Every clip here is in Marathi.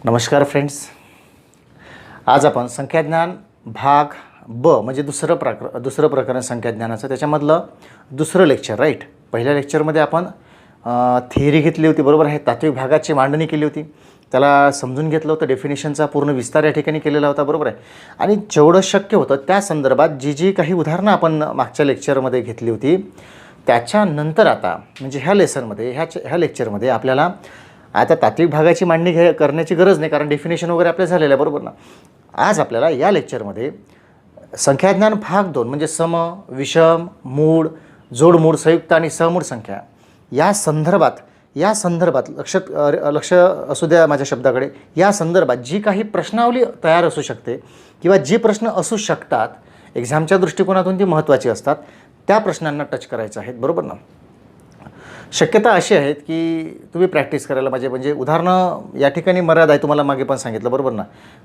नमस्कार फ्रेंड्स. आज आपण संख्याज्ञान भाग ब म्हणजे दुसरं प्रकरण संख्याज्ञानाचं त्याच्यामधलं दुसरं लेक्चर राईट. पहिल्या लेक्चरमध्ये आपण थिअरी घेतली होती, बरोबर आहे. तात्विक भागाची मांडणी केली होती, त्याला समजून घेतलं होतं, डेफिनेशनचा पूर्ण विस्तार या ठिकाणी केलेला होता, बरोबर आहे. आणि जेवढं शक्य होतं त्या संदर्भात जी काही उदाहरणं आपण मागच्या लेक्चरमध्ये घेतली होती त्याच्यानंतर आता म्हणजे ह्या लेसनमध्ये ह्या लेक्चरमध्ये आपल्याला आता तात्विक भागाची मांडणी करण्याची गरज नाही, कारण डेफिनेशन वगैरे आपल्या झालेलं आहे, बरोबर ना. आज आपल्याला या लेक्चरमध्ये संख्याज्ञान भाग 2 म्हणजे सम, विषम, मूळ, जोडमूळ, संयुक्त आणि सहमूळ संख्या या संदर्भात लक्ष असू द्या माझ्या शब्दाकडे. या संदर्भात जी काही प्रश्नावली तयार असू शकते किंवा जी प्रश्न असू शकतात एक्झामच्या दृष्टिकोनातून ती महत्त्वाची असतात, त्या प्रश्नांना टच करायचं आहेत, बरोबर ना. शक्यता अशी आहेत की तुम्ही प्रॅक्टिस करायला पाहिजे. म्हणजे उदाहरणं या ठिकाणी मर्यादा आहे, तुम्हाला मागे पण सांगितलं, बरोबर ना.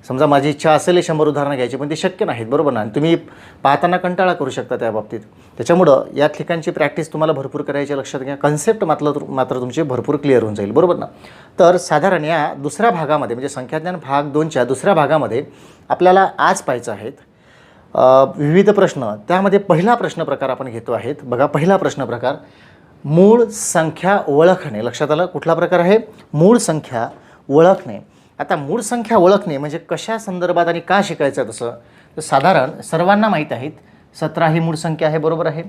समजा माझी इच्छा असेल 100 उदाहरणं घ्यायची, पण ते शक्य नाहीत, बरोबर ना. आणि तुम्ही पाहताना कंटाळा करू शकता त्या बाबतीत. त्याच्यामुळं या ठिकाणची प्रॅक्टिस तुम्हाला भरपूर करायची. लक्षात घ्या, कन्सेप्ट मात्र तुमची भरपूर क्लिअर होऊन जाईल, बरोबर ना. तर साधारण या दुसऱ्या भागामध्ये म्हणजे संख्याज्ञान भाग 2च्या दुसऱ्या भागामध्ये आपल्याला आज पाहायचं आहेत विविध प्रश्न. त्यामध्ये पहिला प्रश्न प्रकार आपण घेतो आहेत. बघा, पहिला प्रश्न प्रकार मूळ संख्या ओळखणे. लक्षात आलं, कुठला प्रकार आहे? मूळ संख्या ओळखणे. आता मूळ संख्या ओळखणे म्हणजे कशा संदर्भात आणि का शिकायचं तसं तर साधारण सर्वांना माहीत आहेत. 17 ही मूळ संख्या आहे, बरोबर आहे.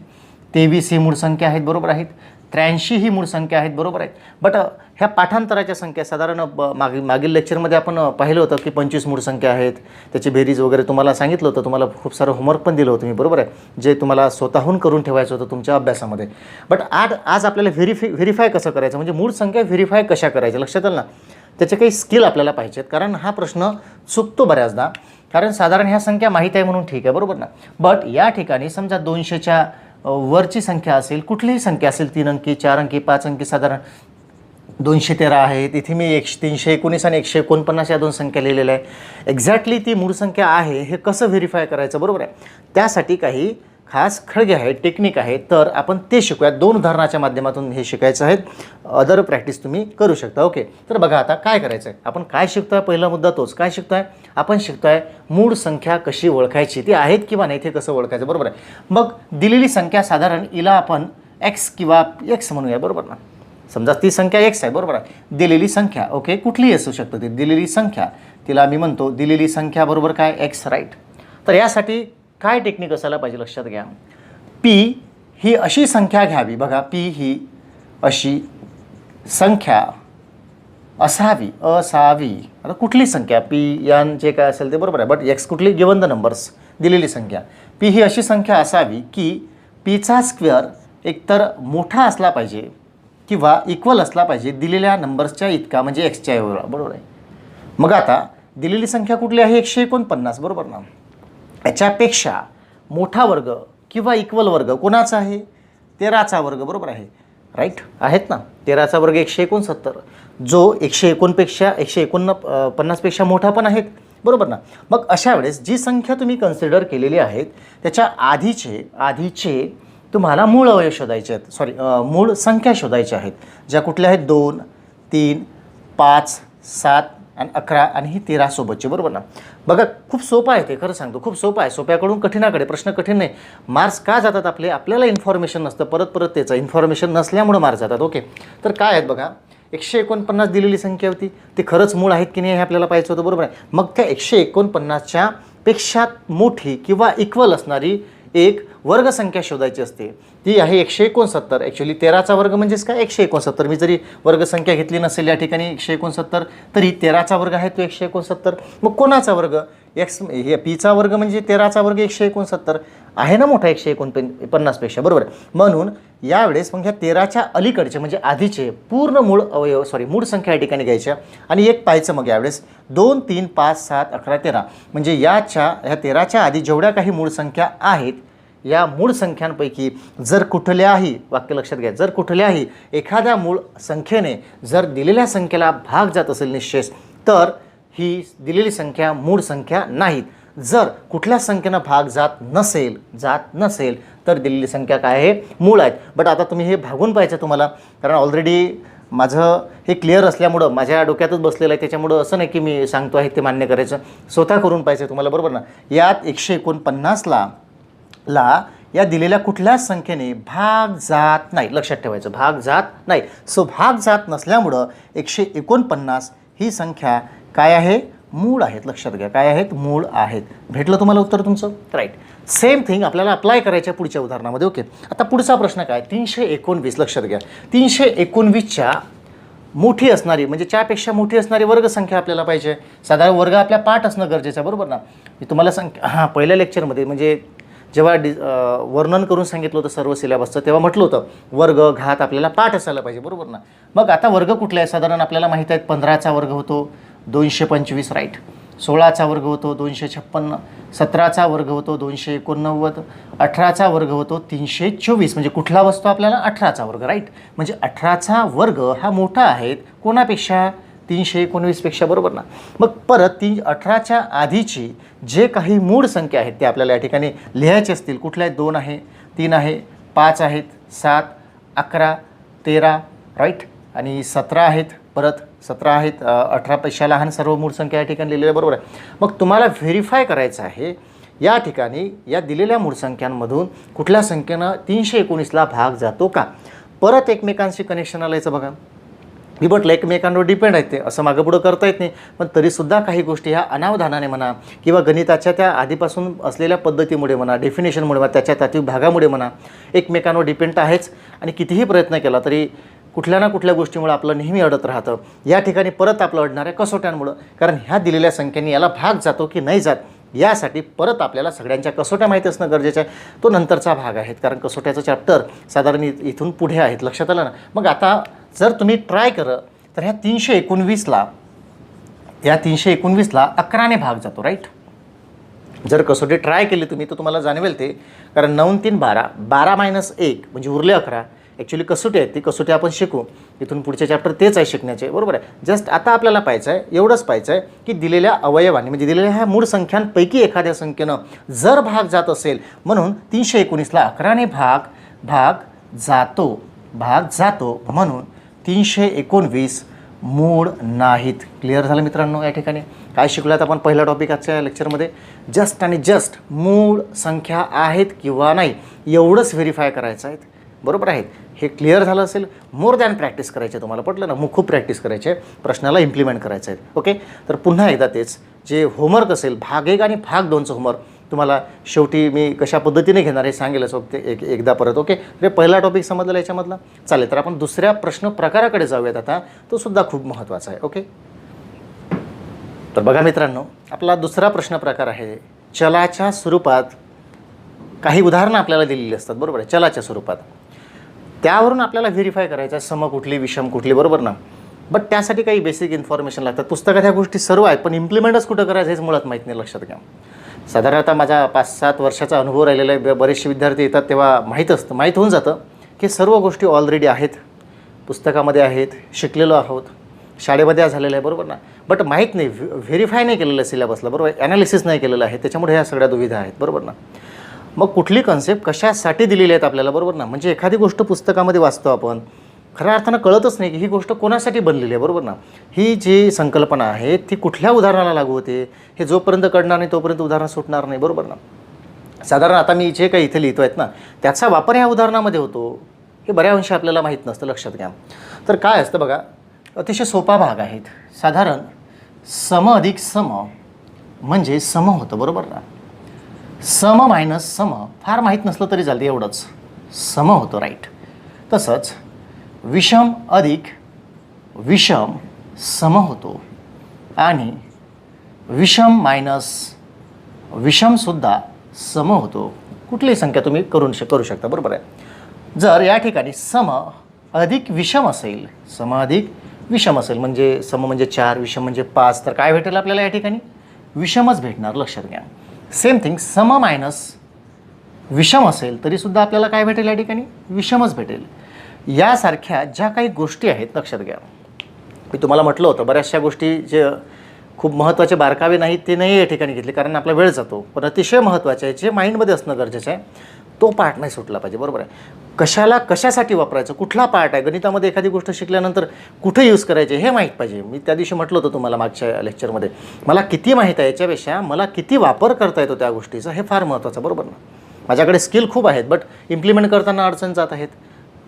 23 ही मूळ संख्या आहेत, बरोबर आहेत. 83 ही मूळ संख्या आहेत, बरोबर आहेत. बट ह्या पाठांतराच्या संख्या साधारण मागील लेक्चरमध्ये आपण पाहिलं होतं की 25 मूळ संख्या आहेत, त्याची बेरीज वगैरे तुम्हाला सांगितलं होतं. तुम्हाला खूप सारं होमवर्क पण दिलं होतं मी, बरोबर आहे, जे तुम्हाला स्वतःहून करून ठेवायचं होतं तुमच्या अभ्यासामध्ये. बट आज आपल्याला व्हेरीफाय कसं करायचं म्हणजे मूळ संख्या व्हेरीफाय कशा करायच्या, लक्षात आलं ना. त्याचे काही स्किल आपल्याला पाहिजेत, कारण हा प्रश्न चुकतो बऱ्याचदा. कारण साधारण ह्या संख्या माहीत आहे म्हणून ठीक आहे, बरोबर ना. बट या ठिकाणी समजा 200च्या वरची संख्या असेल, कुठलीही संख्या असेल, 3 अंकी, 4 अंकी, 5 अंकी, साधारण 213 आहेत. इथे मी 319 आणि 149 या दोन संख्या लिहिलेल्या आहे. एक्झॅक्टली ती मूळ संख्या आहे हे कसं व्हेरीफाय करायचं, बरोबर आहे. त्यासाठी काही खास खळगे आहेत, टेक्निक आहे, तर आपण ते शिकूया. 2 उदाहरणाच्या माध्यमातून हे शिकायचं आहे. अदर प्रॅक्टिस तुम्ही करू शकता. ओके, तर बघा आता काय करायचं आहे. आपण काय शिकतोय, पहिला मुद्दा तोच. काय शिकतोय आपण? शिकतोय मूळ संख्या कशी ओळखायची, ती आहेत किंवा नाही ते कसं ओळखायचं, बरोबर आहे. मग दिलेली संख्या साधारण हिला आपण x किंवा x म्हणूया, बरोबर ना. समजा ती संख्या x आहे, बरोबर आहे. दिलेली संख्या, ओके, कुठलीही असू शकतं ती दिलेली संख्या, तिला मी म्हणतो दिलेली संख्या बरोबर काय x, राईट. तर यासाठी काय टेक्निक असायला पाहिजे, लक्षात घ्या. p ही अशी संख्या घ्यावी. बघा, p ही अशी संख्या असावी. आता कुठली संख्या p n जे काय असेल ते, बरोबर आहे. बट x कुठली? गिवन द नंबर्स, दिलेली संख्या. p ही अशी संख्या असावी की pचा स्क्वेअर एकतर मोठा असला पाहिजे किंवा इक्वल असला पाहिजे दिलेल्या नंबर्सच्या इतका, म्हणजे xच्या एवढा, बरोबर आहे. मग आता दिलेली संख्या कुठली आहे? 149, बरोबर ना. याच्यापेक्षा मोठा वर्ग किंवा इक्वल वर्ग कोणाचा आहे? 13चा वर्ग, बरोबर आहे, राईट. आहेत ना, 13चा वर्ग 169, जो 149 पेक्षा मोठा पण आहेत, बरोबर ना. मग अशा वेळेस जी संख्या तुम्ही कन्सिडर केलेली आहेत त्याच्या आधीचे तुम्हाला मूळ अवयव शोधायचे आहेत, मूळ संख्या शोधायच्या आहेत. ज्या कुठल्या आहेत? 2, 3, 5, 7 आणि 11 आणि ही 13 सोबतची, बरोबर ना. बघा, खूप सोपं आहे ते, खरं सांगतो, खूप सोपं आहे. सोप्याकडून कठीणाकडे. प्रश्न कठीण नाही. मार्क्स का जातात आपल्याला इन्फॉर्मेशन नसतं, परत त्याचं इन्फॉर्मेशन नसल्यामुळं मार्क्स जातात. ओके, तर काय आहेत बघा, 149 दिलेली संख्या होती, ते खरंच मूळ आहेत की नाही हे आपल्याला पाहायचं होतं, बरोबर आहे. मग त्या 149च्या पेक्षा मोठी किंवा इक्वल असणारी एक वर्गसंख्या शोधायची असते. ती आहे 169. ॲक्च्युली 13चा वर्ग म्हणजेच काय? 169. मी जरी वर्गसंख्या घेतली नसेल या ठिकाणी 169, तरी 13चा वर्ग आहे तो 169. मग कोणाचा वर्ग? हे पीचा वर्ग म्हणजे 13चा वर्ग 169 आहे ना, मोठा 149 पेक्षा, बरोबर आहे. म्हणून यावेळेस मग ह्या 13च्या अलीकडचे म्हणजे आधीचे पूर्ण मूळ मूळ संख्या या ठिकाणी घ्यायच्या आणि एक पाहायचं. मग यावेळेस 2, 3, 5, 7, 11, 13 म्हणजे ह्या 13च्या आधी जेवढ्या काही मूळ संख्या आहेत या मूळ संख्यांपैकी जर कुठल्याही, वाक्य लक्षात घ्या, जर कुठल्याही एखाद्या मूळ संख्येने जर दिलेल्या संख्येला भाग जात असेल निश्चय, तर ही दिलेली संख्या मूळ संख्या नाहीत. जर कुठल्या संख्येनं भाग जात नसेल तर दिलेली संख्या काय आहे? मूळ आहेत. बट आता तुम्ही हे भागून पाहायचं तुम्हाला, कारण ऑलरेडी माझं हे क्लिअर असल्यामुळं माझ्या डोक्यातच बसलेलं आहे, त्याच्यामुळं असं नाही की मी सांगतो आहे ते मान्य करायचं, स्वतः करून पाहिजे तुम्हाला, बरोबर ना. यात 149ला या दिलेल्या कुठल्याच संख्येने भाग जात नाही, लक्षात ठेवायचं, भाग जात नाही. सो भाग जात नसल्यामुळं 149 ही संख्या काय आहे, मूळ आहेत. लक्षात घ्या, काय आहेत, मूळ आहेत. भेटलं तुम्हाला उत्तर तुमचं, राईट. सेम थिंग आपल्याला अप्लाय करायच्या पुढच्या उदाहरणामध्ये. ओके, आता पुढचा प्रश्न काय, 319. लक्षात घ्या, 319च्या मोठी असणारी म्हणजे च्यापेक्षा मोठी असणारी वर्गसंख्या आपल्याला पाहिजे. साधारण वर्ग आपल्या पाठ असणं गरजेचं आहे, बरोबर ना. मी तुम्हाला पहिल्या लेक्चरमध्ये म्हणजे जेव्हा वर्णन करून सांगितलं होतं सर्व सिलेबसचं, तेव्हा म्हटलं होतं वर्ग घात आपल्याला पाठ असायला पाहिजे, बरोबर ना. मग आता वर्ग कुठले आहे, साधारण आपल्याला माहीत आहेत, 15चा वर्ग होतो 225, राईट. 16चा वर्ग होतो 256, 17चा वर्ग होतो 289, 18चा वर्ग होतो 324, म्हणजे कुठला बसतो आपल्याला, 18चा वर्ग, राईट. म्हणजे 18चा वर्ग हा मोठा आहे कोणापेक्षा, 319पेक्षा, बरोबर ना. मग परत 18च्या आधीची जे काही मूळ संख्या आहेत ते आपल्याला या ठिकाणी लिहायचे असतील. कुठल्या आहेत, 2 आहे, 3 आहे, 5 आहेत, 7, 11, 13, राईट, आणि 17 आहेत, परत 17 आहेत, 18पेक्षा लहान सर्व मूळ संख्या या ठिकाणी लिहिलेल्या, बरोबर आहे. मग तुम्हाला व्हेरीफाय करायचं आहे या ठिकाणी या दिलेल्या मूळ संख्यांमधून कुठल्या संख्येनं 319ला भाग जातो का. परत एकमेकांशी कनेक्शन आलायचं बघा. मी म्हटलं एकमेकांवर डिपेंड आहेत ते, असं मागं पुढं करता येत नाही, पण तरीसुद्धा काही गोष्टी ह्या अनावधानाने म्हणा किंवा गणिताच्या त्या आधीपासून असलेल्या पद्धतीमुळे म्हणा, डेफिनेशनमुळे म्हणा, त्याच्या तात्विक भागामुळे म्हणा, एकमेकांवर डिपेंड आहेच. आणि कितीही प्रयत्न केला तरी कुठल्या ना कुठल्या गोष्टीमुळे आपलं नेहमी अडत राहतं. या ठिकाणी परत आपलं अडणार आहे कसोट्यांमुळं, कारण ह्या दिलेल्या संख्येने याला भाग जातो की नाही जात यासाठी परत आपल्याला सगळ्यांच्या कसोट्या माहिती असणं गरजेचं आहे. तो नंतरचा भाग आहे, कारण कसोट्याचं चॅप्टर साधारण इथून पुढे आहेत, लक्षात आलं ना. मग आता जर तुम्ही ट्राय करं तर ह्या 319ला 11ने भाग जातो, राईट. जर कसोटी ट्राय केली तुम्ही तर तुम्हाला जाणवेल ते, कारण 9 3 12, 12 - 1 म्हणजे उरले 11. ॲक्च्युली कसोटी आहेत, ती कसोटी आपण शिकू, इथून पुढचे चॅप्टर तेच आहे शिकण्याचे, बरोबर आहे. जस्ट आता आपल्याला पाहायचं आहे, एवढंच पाहायचं आहे की दिलेल्या अवयवाने म्हणजे दिलेल्या ह्या मूळ संख्यांपैकी एखाद्या संख्येनं जर भाग जात असेल, म्हणून 319ला 11ने भाग जातो, म्हणून 319 मूळ नाहीत. क्लिअर झालं मित्रांनो. या ठिकाणी काय शिकलात आपण पहिला टॉपिक आजच्या लेक्चरमध्ये, जस्ट आणि जस्ट मूळ संख्या आहेत किंवा नाही एवढंच व्हेरीफाय करायचं आहे, बरोबर आहेत. हे क्लिअर झालं असेल. मोर दॅन प्रॅक्टिस करायचे, तुम्हाला पटलं ना, खूप प्रॅक्टिस करायची आहे, प्रश्नाला इम्प्लिमेंट करायचं आहे. ओके, तर पुन्हा एकदा तेच जे होमवर्क असेल भाग 1 आणि भाग 2चं होमवर्क तुम्हाला शेवटी मी कशा पद्धतीने घेणार हे सांगेलच एकदा परत. ओके, म्हणजे पहिला टॉपिक समजला याच्यामधला. चालेल, तर आपण दुसऱ्या प्रश्न प्रकाराकडे जाऊयात आता, तो सुद्धा खूप महत्त्वाचा आहे. ओके, तर बघा मित्रांनो, आपला दुसरा प्रश्न प्रकार आहे चलाच्या स्वरूपात. काही उदाहरणं आपल्याला दिलेली असतात, बरोबर आहे, चलाच्या स्वरूपात. त्यावरून आपल्याला व्हेरीफाय करायचं आहे सम कुठली विषम कुठली, बरोबर ना. बट त्यासाठी काही बेसिक इन्फॉर्मेशन लागतात. पुस्तकात ह्या गोष्टी सर्व आहेत, पण इम्प्लिमेंटच कुठं करायचं हेच मुळात माहीत नाही, लक्षात घ्या. साधारणतः माझा 5-7 वर्षाचा अनुभव राहिलेला आहे. बरेचसे विद्यार्थी येतात तेव्हा माहीत होऊन जातं की सर्व गोष्टी ऑलरेडी आहेत, पुस्तकामध्ये आहेत, शिकलेलो आहोत, शाळेमध्ये झालेलं आहे, बरोबर ना. बट माहीत नाही, व्हेरीफाय नाही केलेलं आहे सिलेबसला, बरोबर, ॲनालिसिस नाही केलेलं आहे, त्याच्यामुळे ह्या सगळ्या दुविधा आहेत, बरोबर ना. मग कुठली कन्सेप्ट कशासाठी दिलेली आहेत आपल्याला, बरोबर ना. म्हणजे एखादी गोष्ट पुस्तकामध्ये वाचतो आपण, खऱ्या अर्थानं कळतच नाही की ही गोष्ट कोणासाठी बनलेली आहे, बरोबर ना. ही जी संकल्पना आहे ती कुठल्या उदाहरणाला लागू होते हे जोपर्यंत कळणार नाही तोपर्यंत उदाहरण सुटणार नाही, बरोबर ना. साधारण आता मी जे काही इथे लिहितो आहेत ना त्याचा वापर ह्या उदाहरणामध्ये होतो हे बऱ्या अंशी आपल्याला माहीत नसतं, लक्षात घ्या. तर काय असतं बघा, अतिशय सोपा भाग आहेत. साधारण सम अधिक सम म्हणजे सम होतं, बरोबर ना. सम मायनस सम फार माहीत नसलं तरी चालतं, एवढंच सम होतं, राईट. तसंच विषम अधिक विषम सम होतो आणि विषम मायनस विषमसुद्धा सम होतो. कुठलीही संख्या तुम्ही करू शकता, बरोबर आहे. जर या ठिकाणी सम अधिक विषम असेल, सम अधिक विषम असेल म्हणजे सम म्हणजे 4, विषम म्हणजे 5, तर काय भेटेल आपल्याला या ठिकाणी, विषमच भेटणार, लक्षात घ्या. सेम थिंग सम मायनस विषम असेल तरीसुद्धा आपल्याला काय भेटेल या ठिकाणी, विषमच भेटेल. यासारख्या ज्या काही गोष्टी आहेत लक्षात घ्या. मी तुम्हाला म्हटलं होतं बऱ्याचशा गोष्टी जे खूप महत्त्वाचे बारकावे नाहीत ते नाही या ठिकाणी घेतले कारण आपला वेळ जातो, पण अतिशय महत्त्वाचे आहे जे माइंडमध्ये असणं गरजेचं आहे तो पार्ट नाही सुटला पाहिजे, बरोबर आहे. कशाला कशासाठी वापरायचं, कुठला पार्ट आहे, गणितामध्ये एखादी गोष्ट शिकल्यानंतर कुठे यूज करायचे हे माहीत पाहिजे. मी त्या दिवशी म्हटलं होतं तुम्हाला मागच्या लेक्चरमध्ये, मला किती माहीत आहे याच्यापेक्षा मला किती वापर करता येतो त्या गोष्टीचा हे फार महत्त्वाचं, बरोबर ना. माझ्याकडे स्किल खूप आहेत बट इम्प्लिमेंट करताना अडचण जात आहेत,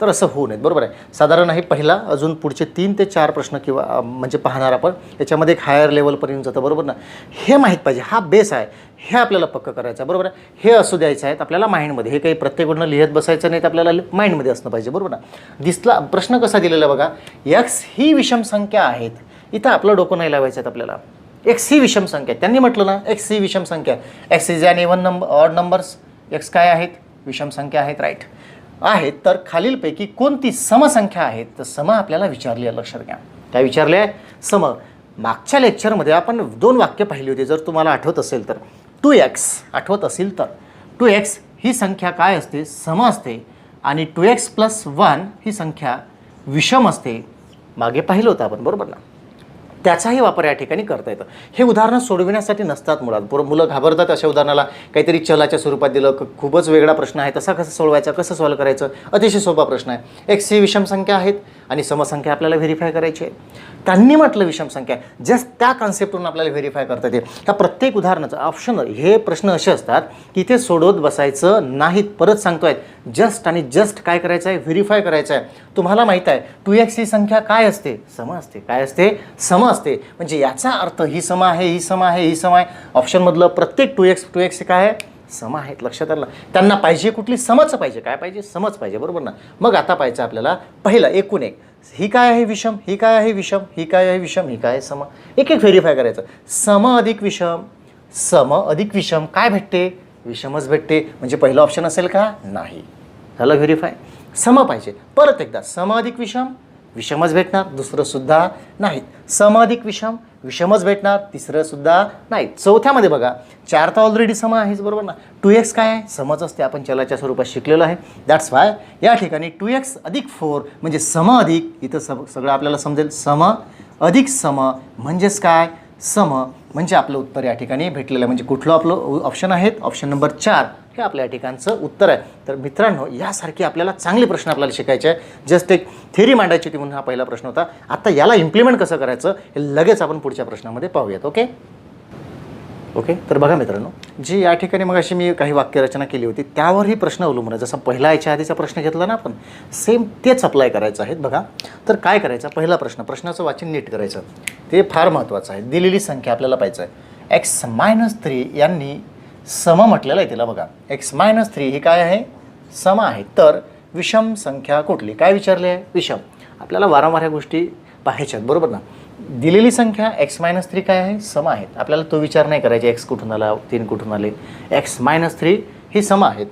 तर असं होऊ नयेत, बरोबर आहे. साधारण हे पहिला, अजून पुढचे 3 ते 4 प्रश्न किंवा म्हणजे पाहणार आपण, याच्यामध्ये एक हायर लेवलपर्यंत जातं, बरोबर ना. हे माहीत पाहिजे, हा बेस आहे, हे आपल्याला पक्क करायचं आहे, बरोबर आहे. हे असू द्यायचं आहेत आपल्याला माइंडमध्ये, हे काही प्रत्येक गोष्ट लिहित बसायचं नाही, तर आपल्याला माइंडमध्ये असणं पाहिजे, बरोबर ना. दिसला प्रश्न कसा दिलेला बघा, एक्स ही विषम संख्या आहेत, इथं आपलं डोकं नाही लावायचं आहे आपल्याला. एक्स ही विषम संख्या, त्यांनी म्हटलं ना एक्स ही विषम संख्या, x is an even number odd numbers, x काय आहेत, विषम संख्या आहेत, राईट आहेत. तर खालीलपैकी कोणती समसंख्या आहेत, तर सम आपल्याला विचारली आहे, लक्षात घ्या. काय विचारले आहे, सम. मागच्या लेक्चरमध्ये आपण 2 वाक्य पाहिली होती, जर तुम्हाला आठवत असेल तर. 2x आठवत असेल तर 2x ही संख्या काय असते, सम असते, आणि 2x + 1 ही संख्या विषम असते, मागे पाहिलं होतं आपण, बरोबर ना. त्याचाही वापर या ठिकाणी करता येतं. हे उदाहरणं सोडविण्यासाठी नसतात मुळात, मुलं घाबरतात अशा उदाहरणाला. काहीतरी चलाच्या स्वरूपात दिलं, खूपच वेगळा प्रश्न आहे, तसा कसं सोडवायचा, कसं सॉल्व करायचं, अतिशय सोपा प्रश्न आहे. एक्स ही विषम संख्या आहेत आणि समसंख्या आपल्याला व्हेरीफाय करायची आहे. त्यांनी म्हटलं विषम संख्या, जस्ट त्या कॉन्सेप्टवरून आपल्याला व्हेरीफाय करता येते. ह्या प्रत्येक उदाहरणाचं ऑप्शनल हे प्रश्न असे असतात की इथे सोडवत बसायचं नाहीत. परत सांगतो आहे, जस्ट आणि जस्ट काय करायचं आहे, व्हेरीफाय करायचं आहे. तुम्हाला माहीत आहे 2x ही संख्या काय असते, सम असते. काय असते, सम असते. म्हणजे याचा अर्थ ही सम आहे, ही सम आहे, ही सम आहे. ऑप्शनमधलं प्रत्येक 2x काय आहे, सम आहेत. लक्षात आलं. त्यांना पाहिजे कुठली, समच पाहिजे. काय पाहिजे, समच पाहिजे, बरोबर ना. मग आता पाहिजे आपल्याला पहिलं एकूण एक, ही काय आहे विषम, ही काय आहे विषम, ही काय आहे विषम, ही काय आहे सम. एक एक व्हेरीफाय करायचं. सम अधिक विषम, सम अधिक विषम काय भेटते, विषमच भेटते. म्हणजे पहिलं ऑप्शन असेल का, नाही. झालं व्हेरीफाय. सम पाहिजे. परत एकदा सम अधिक विषम, विषमच भेटणार, दुसरं सुद्धा नाही. सम अधिक विषम, विषमच भेटणार, तिसरं सुद्धा नाही. चौथ्यामध्ये बघा 4 तर ऑलरेडी सम आहेच, बरोबर ना. 2x काय आहे, समच असते, आपण चलाच्या स्वरूपात शिकलेलो आहे. दॅट्स वाय या ठिकाणी 2x अधिक 4 म्हणजे सम अधिक, इथं सगळं आपल्याला समजेल, सम अधिक सम म्हणजेच काय, सम. म्हणजे आपलं उत्तर या ठिकाणी भेटलेलं आहे. म्हणजे कुठलं आपलं ऑप्शन आहेत, ऑप्शन नंबर 4 हे आपल्या ठिकाणचं उत्तर आहे. तर मित्रांनो, यासारखे आपल्याला चांगले प्रश्न आपल्याला शिकायचे आहे. जस्ट एक थेरी मांडायची होती म्हणून हा पहिला प्रश्न होता. आता याला इम्प्लिमेंट कसं करायचं हे लगेच आपण पुढच्या प्रश्नामध्ये पाहूयात. ओके. तर बघा मित्रांनो, जी या ठिकाणी मग अशी मी काही वाक्यरचना केली होती त्यावरही प्रश्न अवलंबून आहे. जसं पहिला याच्या आधीचा प्रश्न घेतला ना आपण, सेम तेच अप्लाय करायचं आहे. बघा, तर काय करायचं, पहिला प्रश्न, प्रश्नाचं वाचन नीट करायचं, ते फार महत्त्वाचं आहे. दिलेली संख्या आपल्याला पाहिजे आहे. x-3 यांनी सम म्हटलेलं आहे तिला. बघा, x-3 ही काय आहे, सम आहे. तर विषम संख्या कुठली, काय विचारले आहे, विषम. आपल्याला वारंवार ह्या गोष्टी पाहायच्या आहेत, बरोबर ना. दिलेली संख्या x-3 काय आहे, सम आहेत. आपल्याला तो विचार नाही करायचा x कुठून आला, 3 कुठून आले. x-3 ही सम आहेत.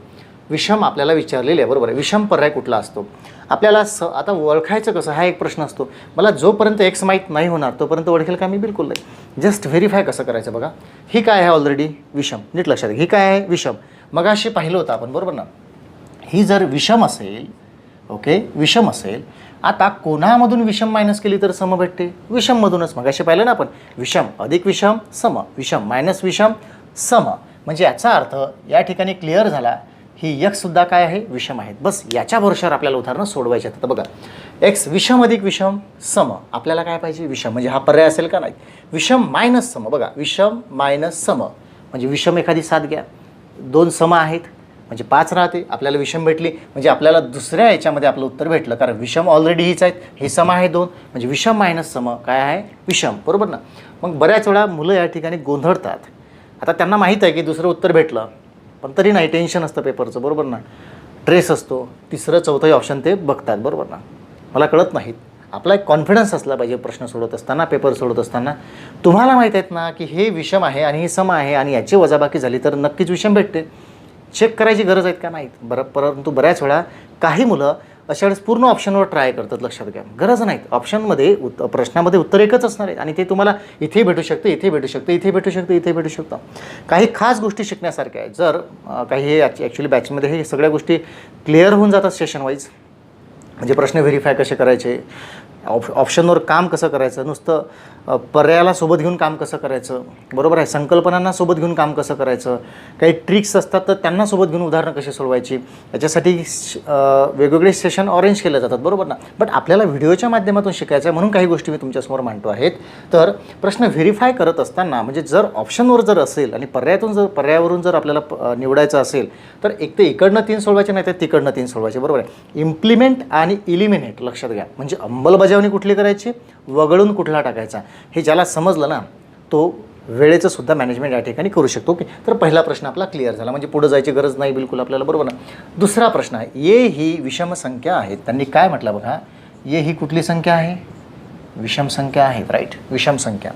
विषम आपल्याला विचारलेले आहे, बरोबर आहे. विषम पर्याय कुठला असतो आपल्याला आता ओळखायचं कसं, हा एक प्रश्न असतो. मला जोपर्यंत x माहीत नाही होणार तोपर्यंत ओळखेल का मी, बिलकुल नाही. जस्ट व्हेरीफाय कसं करायचं बघा. ही काय आहे, ऑलरेडी विषम, नीट लक्षात घ्या. ही काय आहे, विषम. मग अशी पाहिलं होतं आपण, बरोबर ना. ही जर विषम असेल, ओके, विषम असेल, आता कोणामधून विषम मायनस केली तर सम भेटते, विषममधूनच. मग असे पाहिलं ना आपण, विषम अधिक विषम सम, विषम मायनस विषम सम. म्हणजे याचा अर्थ या ठिकाणी क्लिअर झाला, ही x सुद्धा काय आहे, विषम आहेत. बस याच्या भरोशावर आपल्याला उदाहरणं सोडवायचे आहेत. बघा, x विषम अधिक विषम सम, आपल्याला काय पाहिजे, विषम. म्हणजे हा पर्याय असेल का, नाही. विषम मायनस सम, बघा, विषम मायनस सम म्हणजे विषम एखादी 7 घ्या, 2 सम आहेत म्हणजे 5 राहते. आपल्याला विषम भेटली म्हणजे आपल्याला दुसऱ्या याच्यामध्ये आपलं उत्तर भेटलं, कारण विषम ऑलरेडी हीच आहेत, हे सम आहे 2, म्हणजे विषम मायनस सम काय आहे, विषम, बरोबर ना. मग बऱ्याच वेळा मुलं या ठिकाणी गोंधळतात. आता त्यांना माहीत आहे की दुसरं उत्तर भेटलं, पण तरी नाही, टेन्शन असतं पेपरचं, बरोबर ना. ट्रेस असतो, तिसरं चौथंही ऑप्शन ते बघतात, बरोबर ना. मला कळत नाहीत. आपला एक कॉन्फिडन्स असला पाहिजे प्रश्न सोडवत असताना, पेपर सोडवत असताना. तुम्हाला माहीत आहेत ना की हे विषम आहे आणि हे सम आहे आणि याची वजाबाकी झाली तर नक्कीच विषम भेटते. चेक करायची गरज आहेत का, नाहीत. परंतु बऱ्याच वेळा काही मुलं अशा वेळेस पूर्ण ऑप्शनवर ट्राय करतात, लक्षात घ्या. गरज नाहीत. ऑप्शनमध्ये प्रश्नामध्ये उत्तर एकच असणार आहे आणि ते तुम्हाला इथे भेटू शकतं, इथे भेटू शकतं, इथे भेटू शकतं, इथे भेटू शकतं. काही खास गोष्टी शिकण्यासारख्या आहेत. जर काही हे ॲक्च्युली बॅचमध्ये हे सगळ्या गोष्टी क्लिअर होऊन जातात सेशन वाईज. म्हणजे प्रश्न व्हेरीफाय कसे करायचे, ऑप्शनवर काम कसं करायचं, नुसतं पर्यायाला सोबत घेऊन काम कसं करायचं, बरोबर आहे, संकल्पनांना सोबत घेऊन काम कसं करायचं, काही ट्रिक्स असतात तर त्यांना सोबत घेऊन उदाहरणं कशी सोडवायची, याच्यासाठी वेगवेगळे सेशन अरेंज केले जातात, बरोबर ना. बट आपल्याला व्हिडिओच्या माध्यमातून शिकायचं आहे म्हणून काही गोष्टी मी तुमच्यासमोर मांडतो आहेत. तर प्रश्न व्हेरीफाय करत असताना म्हणजे जर ऑप्शनवर जर असेल आणि पर्यायावरून जर आपल्याला निवडायचं असेल तर एक तर इकडनं 3 सोडवायचे, नाही तर तिकडनं 3 सोडवायचे, बरोबर आहे. इम्प्लिमेंट आणि इलिमिनेट लक्षात घ्या, म्हणजे अंमलबजावणी कुठली करायची, वगळून कुठला टाकायचा, हे ज्याला समजलं ना तो वेळेचं सुद्धा मॅनेजमेंट या ठिकाणी करू शकतो. ओके, तर पहिला प्रश्न आपला क्लिअर झाला, म्हणजे पुढे जायची गरज नाही बिलकुल आपल्याला, बरोबर ना. दुसरा प्रश्न आहे, ये ही विषम संख्या आहेत. त्यांनी काय म्हटलं बघा, ये ही कुठली संख्या आहे, विषम संख्या आहेत, राईट, विषम संख्या.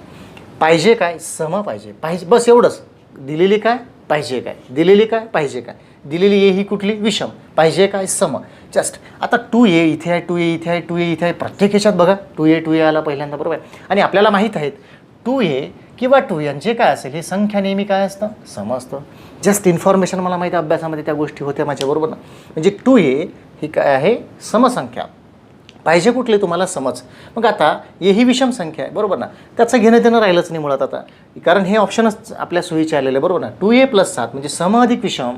पाहिजे काय, सम पाहिजे, बस एवढंच. दिलेली काय, पाहिजे काय, दिलेली काय, पाहिजे काय, दिलेली ये ही कुठली, विषम, पाहिजे काय, सम. जस्ट आता 2a इथे आहे, 2a इथे आहे, 2a इथे आहे, प्रत्येक ह्याच्यात बघा 2a आला पहिल्यांदा, बरोबर आहे. आणि आपल्याला माहीत आहेत 2a किंवा 2n जे काय असेल हे संख्या नेहमी काय असतं, सम असतं. जस्ट इन्फॉर्मेशन मला माहिती आहे, अभ्यासामध्ये त्या गोष्टी होत्या माझ्याबरोबर ना. म्हणजे 2a ही काय आहे, समसंख्या, पाहिजे कुठली तुम्हाला समज. मग आता ये ही विषम संख्या आहे, बरोबर ना, त्याचं घेणं देणं राहिलंच नाही मुळात आता, कारण हे ऑप्शनच आपल्या सोयीचे आलेले, बरोबर ना. 2a + 7 म्हणजे सम अधिक विषम,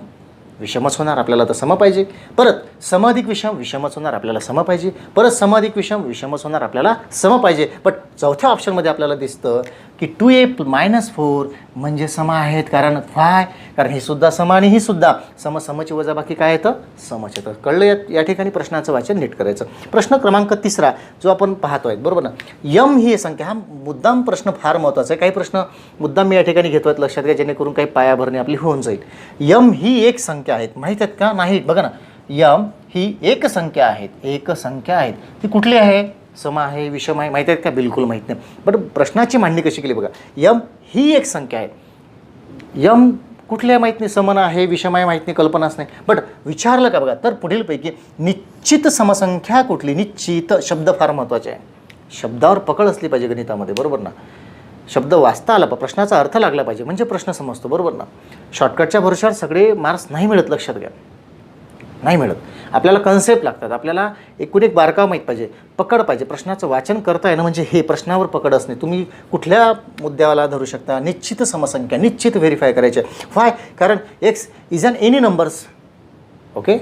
विषमच होणार आपल्याला, तर सम पाहिजे. परत सम अधिक विषम, विषमच होणार आपल्याला, सम पाहिजे. परत सम अधिक विषम, विषमच होणार आपल्याला, सम पाहिजे. बट चौथ्या ऑप्शनमध्ये आपल्याला दिसतं की 2a - 4 म्हणजे सम आहेत, कारण कारण ही सुद्धा सम आणि ही सुद्धा सम, समची वजाबाकी काय येतं, समच येतं. कळलं या ठिकाणी प्रश्नाचं वाचन नीट करायचं. प्रश्न क्रमांक 3 जो आपण पाहतोय, बरोबर ना. यम ही संख्या, हा मुद्दाम प्रश्न फार महत्त्वाचा आहे. काही प्रश्न मुद्दाम मी या ठिकाणी घेतोय, लक्षात घ्या, जेणेकरून काही पायाभरणी आपली होऊन जाईल. यम ही एक संख्या आहेत, माहीत आहेत का, नाही बघा ना, यम ही एक संख्या आहेत, एक संख्या आहेत. ती कुठली आहे, सम आहे, विषम आहे, माहीत आहेत का, बिलकुल माहीत नाही. बट प्रश्नाची मांडणी कशी केली बघा, यम ही एक संख्या आहे, यम कुठली आहे माहीत नाही, समन आहे, विषम आहे माहीत नाही, कल्पनाच नाही. बट विचारलं का बघा, तर पुढीलपैकी निश्चित समसंख्या कुठली, निश्चित शब्द फार महत्त्वाचे आहे. शब्दावर पकड असली पाहिजे गणितामध्ये, बरोबर ना. शब्द वाचता आला, प्रश्नाचा अर्थ लागला पाहिजे, म्हणजे प्रश्न समजतो, बरोबर ना. शॉर्टकटच्या भरोशावर सगळे मार्क्स नाही मिळत, लक्षात घ्या, नाही मिळत. आपल्याला कन्सेप्ट लागतात, आपल्याला एकूण एक बारकाव माहीत पाहिजे, पकड पाहिजे, प्रश्नाचं वाचन करता येणं म्हणजे हे प्रश्नावर पकड असणे. तुम्ही कुठल्या मुद्द्याला धरू शकता, निश्चित समसंख्या, निश्चित व्हेरीफाय करायचे. वाय, कारण x is an any numbers, okay,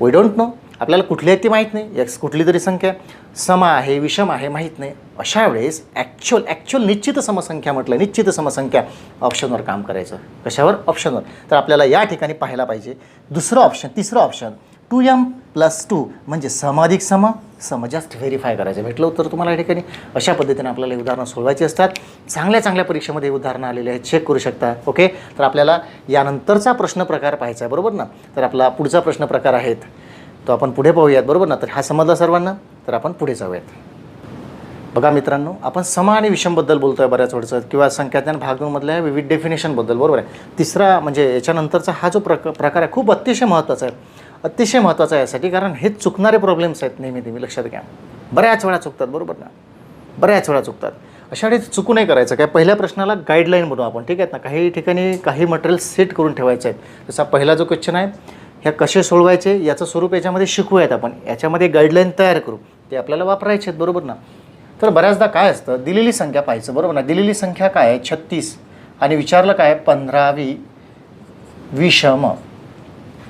we don't know, आपल्याला कुठली आहे ती माहीत नाही, एक्स कुठली तरी संख्या, सम आहे, विषम आहे, माहीत नाही. अशा वेळेस ॲक्च्युअल निश्चित समसंख्या म्हटलं, निश्चित समसंख्या, ऑप्शनवर काम करायचं. कशावर, ऑप्शनवर. तर आपल्याला या ठिकाणी पाहायला पाहिजे दुसरं ऑप्शन, तिसरं ऑप्शन, 2m + 2 म्हणजे सम अधिक सम, सम जस्ट व्हेरीफाय करायचं. भेटलं उत्तर तुम्हाला या ठिकाणी. अशा पद्धतीने आपल्याला हे उदाहरणं सोडवायची असतात. चांगल्या परीक्षेमध्ये उदाहरणं आलेले आहेत, चेक करू शकता. ओके, तर आपल्याला यानंतरचा प्रश्न प्रकार पाहायचा आहे, बरोबर ना. तर आपला पुढचा प्रश्न प्रकार आहेत, तो आपण पुढे पाहूयात, बरोबर ना. तर हा समजला सर्वांना, तर आपण पुढे जाऊयात. बघा मित्रांनो, आपण सम आणि विषमबद्दल बोलतो आहे बऱ्याच वेळचं, किंवा संख्याज्ञान भाग 2 मधल्या विविध डेफिनेशनबद्दल, बरोबर आहे. तिसरा म्हणजे याच्यानंतरचा हा जो प्रकार आहे खूप अतिशय महत्त्वाचा आहे, अतिशय महत्त्वाचा आहे यासाठी, कारण हे चुकणारे प्रॉब्लेम्स आहेत नेहमी लक्षात घ्या. बऱ्याच वेळा चुकतात, बरोबर ना, बऱ्याच वेळा चुकतात. अशा वेळेस चुकू नाही करायचं. काय, पहिल्या प्रश्नाला गाईडलाईन बनवू आपण, ठीक आहेत ना. काही ठिकाणी काही मटेरियल सेट करून ठेवायचं आहे. जसा पहिला जो क्वेश्चन आहे, ह्या कसे सोडवायचे याचं स्वरूप याच्यामध्ये शिकूयात आपण, याच्यामध्ये गाईडलाईन तयार करू, ते आपल्याला वापरायचे आहेत, बरोबर ना. तर बऱ्याचदा काय असतं, दिलेली संख्या पाहायचं, बरोबर ना. दिलेली संख्या काय आहे, 36, आणि विचारलं काय, 15वी विषम,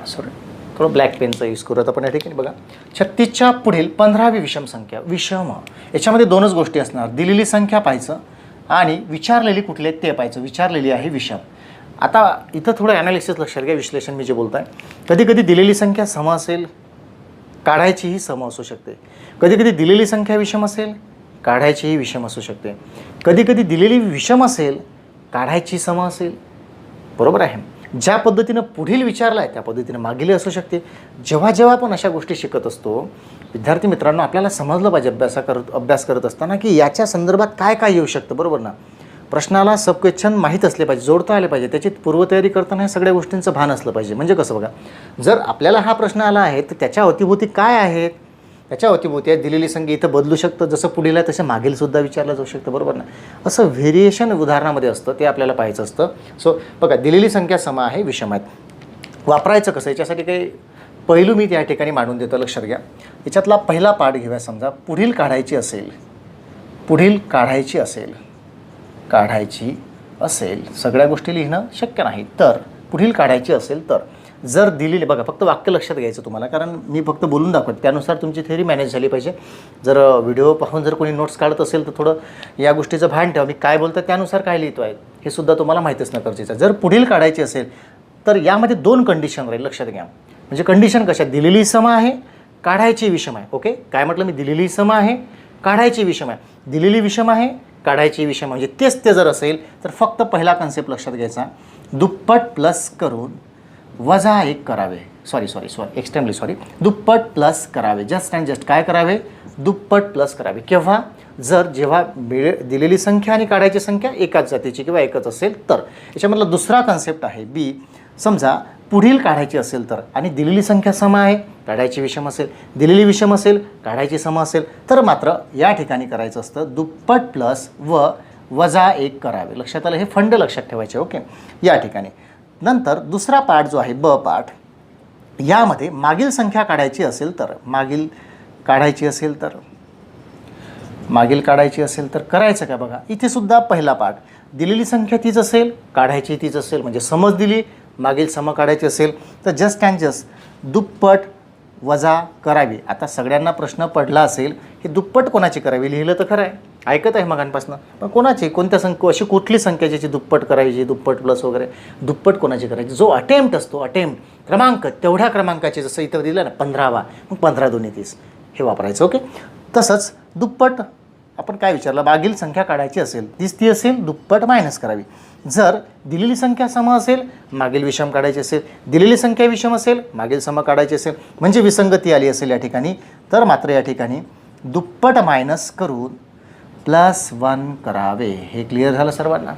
सॉरी थोडं ब्लॅक पेनचा यूज करूयात आपण या ठिकाणी. बघा, 36च्या पुढील 15वी विषम संख्या, विषम. याच्यामध्ये दोनच गोष्टी असणार, दिलेली संख्या पाहायचं आणि विचारलेली कुठली आहे ते पाहायचं. विचारलेली आहे विषम. आता इथं थोडं ॲनालिसिस लक्षात घ्या, विश्लेषण मी जे बोलत आहे. कधी कधी दिलेली संख्या सम असेल, काढायचीही सम असू शकते. कधी कधी दिलेली संख्या विषम असेल, काढायचीही विषम असू शकते. कधी कधी दिलेली विषम असेल, काढायची सम असेल, बरोबर आहे. ज्या पद्धतीनं पुढील विचारला आहे त्या पद्धतीनं मागील असू शकते. जेव्हा आपण अशा गोष्टी शिकत असतो, विद्यार्थी मित्रांनो, आपल्याला समजलं पाहिजे अभ्यास करत असताना की याच्या संदर्भात काय येऊ शकतं, बरोबर ना. प्रश्नाला सब क्वेश्चन माहीत असले पाहिजे, जोडता आले पाहिजे, त्याची पूर्वतयारी करताना या सगळ्या गोष्टींचं भान असलं पाहिजे. म्हणजे कसं बघा, जर आपल्याला हा प्रश्न आला आहे तर त्याच्या अवतीभोवती काय आहेत, त्याच्या अवतीभोवती आहे दिलेली संख्या इथं बदलू शकतं, जसं पुढील आहे तसं मागीलसुद्धा विचारलं जाऊ शकतं, बरोबर ना. असं व्हेरिएशन उदाहरणामध्ये असतं, ते आपल्याला पाहायचं असतं. सो बघा, दिलेली संख्या सम आहे, विषम आहेत. वापरायचं कसं, याच्यासाठी काही पैलू मी त्या ठिकाणी मांडून देतो, लक्षात घ्या. याच्यातला पहिला पार्ट घेऊया. समजा पुढील काढायची असेल सगळ्या गोष्टी लिहिणं शक्य नाही, तर पुढील काढायची असेल तर जर दिलेली, बघा फक्त वाक्य लक्षात घ्यायचं तुम्हाला, कारण मी फक्त बोलून दाखवतो, त्यानुसार तुमची थेअरी मॅनेज झाली पाहिजे. जर व्हिडिओ पाहून जर कोणी नोट्स काढत असेल तर थोडं या गोष्टीचं भान ठेवा, मी काय बोलतो त्यानुसार काय लिहितो आहे हे सुद्धा तुम्हाला माहीत असणं गरजेचं आहे. जर पुढील काढायची असेल तर यामध्ये 2 कंडिशन राहील, लक्षात घ्या. म्हणजे कंडिशन कशा, दिलेली सम आहे, काढायची विषम आहे. ओके, काय म्हटलं मी, दिलेली सम आहे, काढायची विषम आहे. दिलेली विषम आहे, काढायची विषम म्हणजे तेच ते जर असेल तर फक्त पहिला कन्सेप्ट लक्षात घ्यायचा, दुप्पट प्लस करून वजा 1 करावे. एक्स्ट्रीमली सॉरी, दुप्पट प्लस करावे. जस्ट अँड जस्ट काय करावे, दुप्पट प्लस करावे. केव्हा, जेव्हा दिलेली संख्या आणि काढायची संख्या एकाच जातीची किंवा एकच असेल तर. याच्यामधला दुसरा कन्सेप्ट आहे बी, समजा पुढील काढायची असेल तर आणि दिलेली संख्या सम आहे, काढायची विषम असेल, दिलेली विषम असेल, काढायची सम असेल तर मात्र या ठिकाणी करायचं असतं दुप्पट प्लस वजा 1 करावे. लक्षात आलं, हे फंड लक्षात ठेवायचे. ओके, या ठिकाणी नंतर दुसरा पार्ट जो आहे ब पार्ट, यामध्ये मागील संख्या काढायची असेल तर, मागील काढायची असेल तर करायचं काय, बघा इथे सुद्धा पहिला पार्ट, दिलेली संख्या तीच असेल, काढायची तीच असेल, म्हणजे समज दिली, मागील सम काढायची असेल तर जस्ट अँड जस्ट दुप्पट वजा करावी. आता सगळ्यांना प्रश्न पडला असेल ही दुप्पट कोणाची करावी, लिहिलं तर खरं आहे, ऐकत आहे मगांपासून, पण कोणाची, कोणत्या संख्या, अशी कुठली संख्या ज्याची दुप्पट करायची, दुप्पट प्लस वगैरे, दुप्पट कोणाची करायची, जो अटेम्प्ट असतो, अटेम्प्ट क्रमांक, तेवढ्या क्रमांकाचे, जसं इथं दिलं ना 15वा, मग 15 2 30 हे वापरायचं. ओके, तसंच दुप्पट आपण काय विचारलं, मागील संख्या काढायची असेल, ती असेल दुप्पट मायनस करावी. जर दिलेली संख्या सम असेल, मागील विषम काढायची असेल, दिलेली संख्या विषम असेल, मागील सम काढायची असेल, म्हणजे विसंगती आली असेल या ठिकाणी, तर मात्र या ठिकाणी दुप्पट मायनस करून +1 करावे. हे क्लिअर झालं सर्वांना.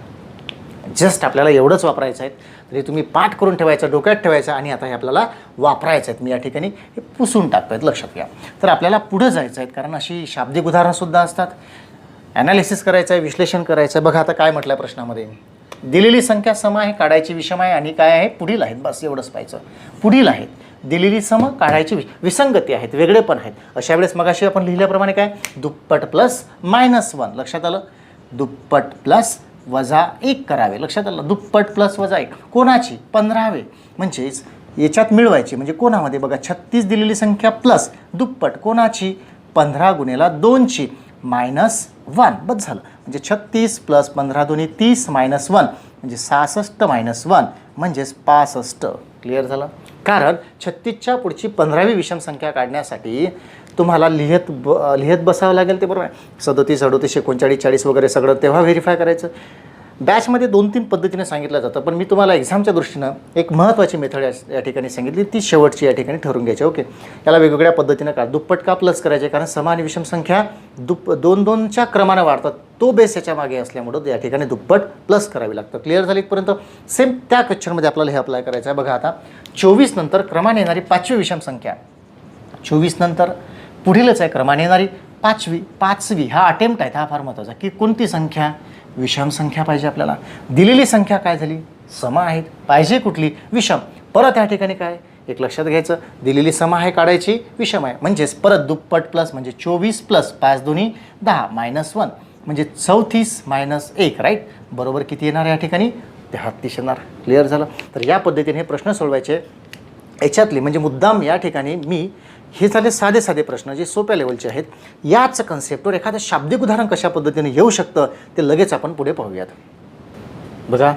जस्ट आपल्याला एवढंच वापरायचं आहे, तरी तुम्ही पाठ करून ठेवायचं, डोक्यात ठेवायचं, आणि आता हे आपल्याला वापरायचं आहेत. मी या ठिकाणी हे पुसून टाकतो आहेत, लक्षात घ्या. तर आपल्याला पुढं जायचं आहे, कारण अशी शाब्दिक उदाहरणंसुद्धा असतात, ॲनालिसिस करायचं आहे, विश्लेषण करायचं आहे. बघा आता काय म्हटलं आहे प्रश्नामध्ये, दिलेली संख्या सम आहे, काढायची विषम आहे, आणि काय आहे, पुढील आहेत, बस एवढंच पाहायचं. पुढील आहेत, दिलेली सम, काढायची विसंगती आहेत, वेगळे पण आहेत. अशा वेळेस मगाशी आपण लिहिल्याप्रमाणे काय, दुप्पट प्लस -1. लक्षात आलं, दुप्पट प्लस वजा 1 करावे. लक्षात आलं, दुप्पट प्लस वजा 1 कोणाची, 15वे, म्हणजेच याच्यात मिळवायची, म्हणजे कोणामध्ये बघा 36 दिलेली संख्या प्लस दुप्पट कोणाची, 15 गुणिले 2ची -1, बस झालं. म्हणजे 36 + 15 2 30 -1 म्हणजे 66 -1 म्हणजेच 65. क्लिअर झालं. कारण 36च्या पुढची 15वी विषम संख्या काढण्यासाठी तुम्हाला लिहित बसावं लागेल, ते बरोबर आहे. 37 38 39 40 वगैरे सगळं तेव्हा व्हेरीफाय करायचं. बॅचमध्ये 2-3 पद्धतीने सांगितलं जातं, पण मी तुम्हाला एक्झामच्या दृष्टीनं एक महत्त्वाची मेथड या ठिकाणी सांगितली, ती शेवटची या ठिकाणी ठरवून घ्यायची. ओके, याला वेगवेगळ्या पद्धतीनं का दुप्पट का प्लस करायचे, कारण सम आणि विषम संख्या 2-2च्या क्रमानं वाढतात, तो बेस याच्या मागे असल्यामुळं या ठिकाणी दुप्पट प्लस करावी लागतं. क्लिअर झाली इथपर्यंत. सेम त्या क्वेश्चनमध्ये आपल्याला हे अप्लाय करायचं आहे. बघा आता 24 नंतर क्रमाने येणारी 5वी विषम संख्या, 24 नंतर पुढीलच आहे क्रमाने येणारी 5वी हा अटेम्प्ट आहे, हा फार महत्त्वाचा, की कोणती संख्या, विषम संख्या पाहिजे आपल्याला. दिलेली संख्या काय झाली, सम आहेत, पाहिजे कुठली, विषम. परत या ठिकाणी काय एक लक्षात घ्यायचं, दिलेली सम आहे, काढायची विषम आहे, म्हणजेच परत दुप्पट प्लस, म्हणजे 24 + 5 2 10 -1 म्हणजे 34 -1, राईट. बरोबर किती येणार या ठिकाणी, 33 येणार. क्लिअर झालं. तर या पद्धतीने हे प्रश्न सोडवायचे. याच्यातले म्हणजे मुद्दाम या ठिकाणी मी हे झाले साधे प्रश्न जे सोप्या लेवलचे आहेत. याच कन्सेप्टवर एखादं शाब्दिक उदाहरण कशा पद्धतीने येऊ शकतं ते लगेच आपण पुढे पाहूयात. बघा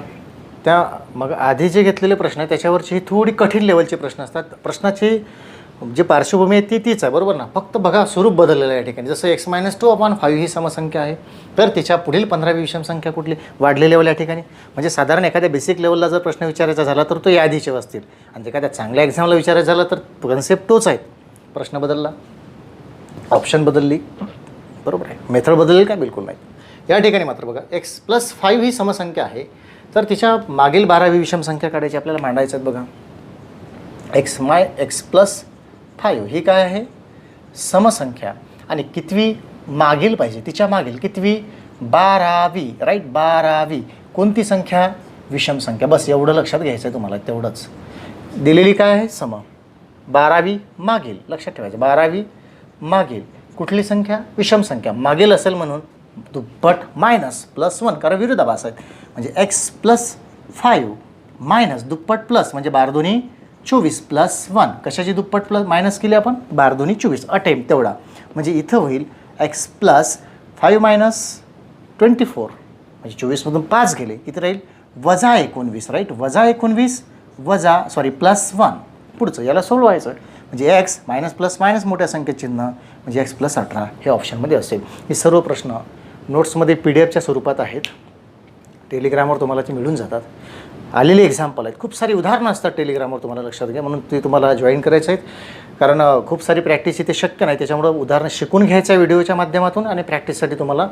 त्या मग आधी जे घेतलेले प्रश्न आहेत त्याच्यावरचे थोडी कठीण लेवलचे प्रश्न असतात. प्रश्नाची जी पार्श्वभूमी आहे तीच आहे, बरोबर ना. फक्त बघा स्वरूप बदललेलं आहे या ठिकाणी. जसं x-2/5 ही समसंख्या आहे, तर तिच्या पुढील 15वी विषम संख्या कुठली, वाढलेल्या लेवल या ठिकाणी. म्हणजे साधारण एखाद्या बेसिक लेवलला जर प्रश्न विचारायचा झाला तर तो या आधीचे असतील, आणि एखाद्या चांगल्या एक्झामला विचारायचं झाला तर कन्सेप्ट तोच आहे. प्रश्न बदलला, ऑप्शन बदलली, बरोबर आहे, मेथड बदलली का, बिलकुल नाही. या ठिकाणी मात्र बघा x+5 ही समसंख्या आहे, तर तिच्या मागील 12वी विषम संख्या काढायची आपल्याला, मांडायचं आहेत. बघा x+5 ही काय आहे, समसंख्या, आणि कितवी मागील पाहिजे, तिच्या मागील कितवी, 12वी, राईट. 12वी कोणती संख्या, विषम संख्या. बस एवढं लक्षात घ्यायचं आहे तुम्हाला, तेवढंच. दिलेली काय आहे, सम, 12वी मागील, लक्षात ठेवायचं. 12वी मागील. कुठली संख्या? विषम संख्या. मागील असेल म्हणून दुप्पट मायनस प्लस 1, कारण विरोधाभास आहेत. म्हणजे x प्लस 5 मायनस दुप्पट प्लस म्हणजे 12 दोन्ही 24 प्लस 1. कशाची दुप्पट प्लस मायनस केली आपण? 12 दोन्ही 24. अटेम्प्ट तेवढा. म्हणजे इथं होईल x प्लस 5 मायनस 24 म्हणजे 24मधून 5 गेले. इथं राहील वजा 19, राईट. वजा 19 वजा प्लस 1. पुढचं याला सोडवायचं. म्हणजे x मायनस प्लस मायनस मोठ्या संख्येत चिन्ह म्हणजे x प्लस 18 हे ऑप्शनमध्ये असेल. हे सर्व प्रश्न नोट्समध्ये PDF च्या स्वरूपात आहेत. टेलिग्रामवर तुम्हाला ते मिळून जातात. आलेले एक्झाम्पल आहेत. खूप सारी उदाहरणं असतात टेलिग्रामवर, तुम्हाला लक्षात घ्या. म्हणून ते तुम्हाला जॉईन करायचं आहेत, कारण खूप सारी प्रॅक्टिस इथे शक्य नाही. त्याच्यामुळं उदाहरणं शिकून घ्यायचं आहे व्हिडिओच्या माध्यमातून, आणि प्रॅक्टिससाठी तुम्हाला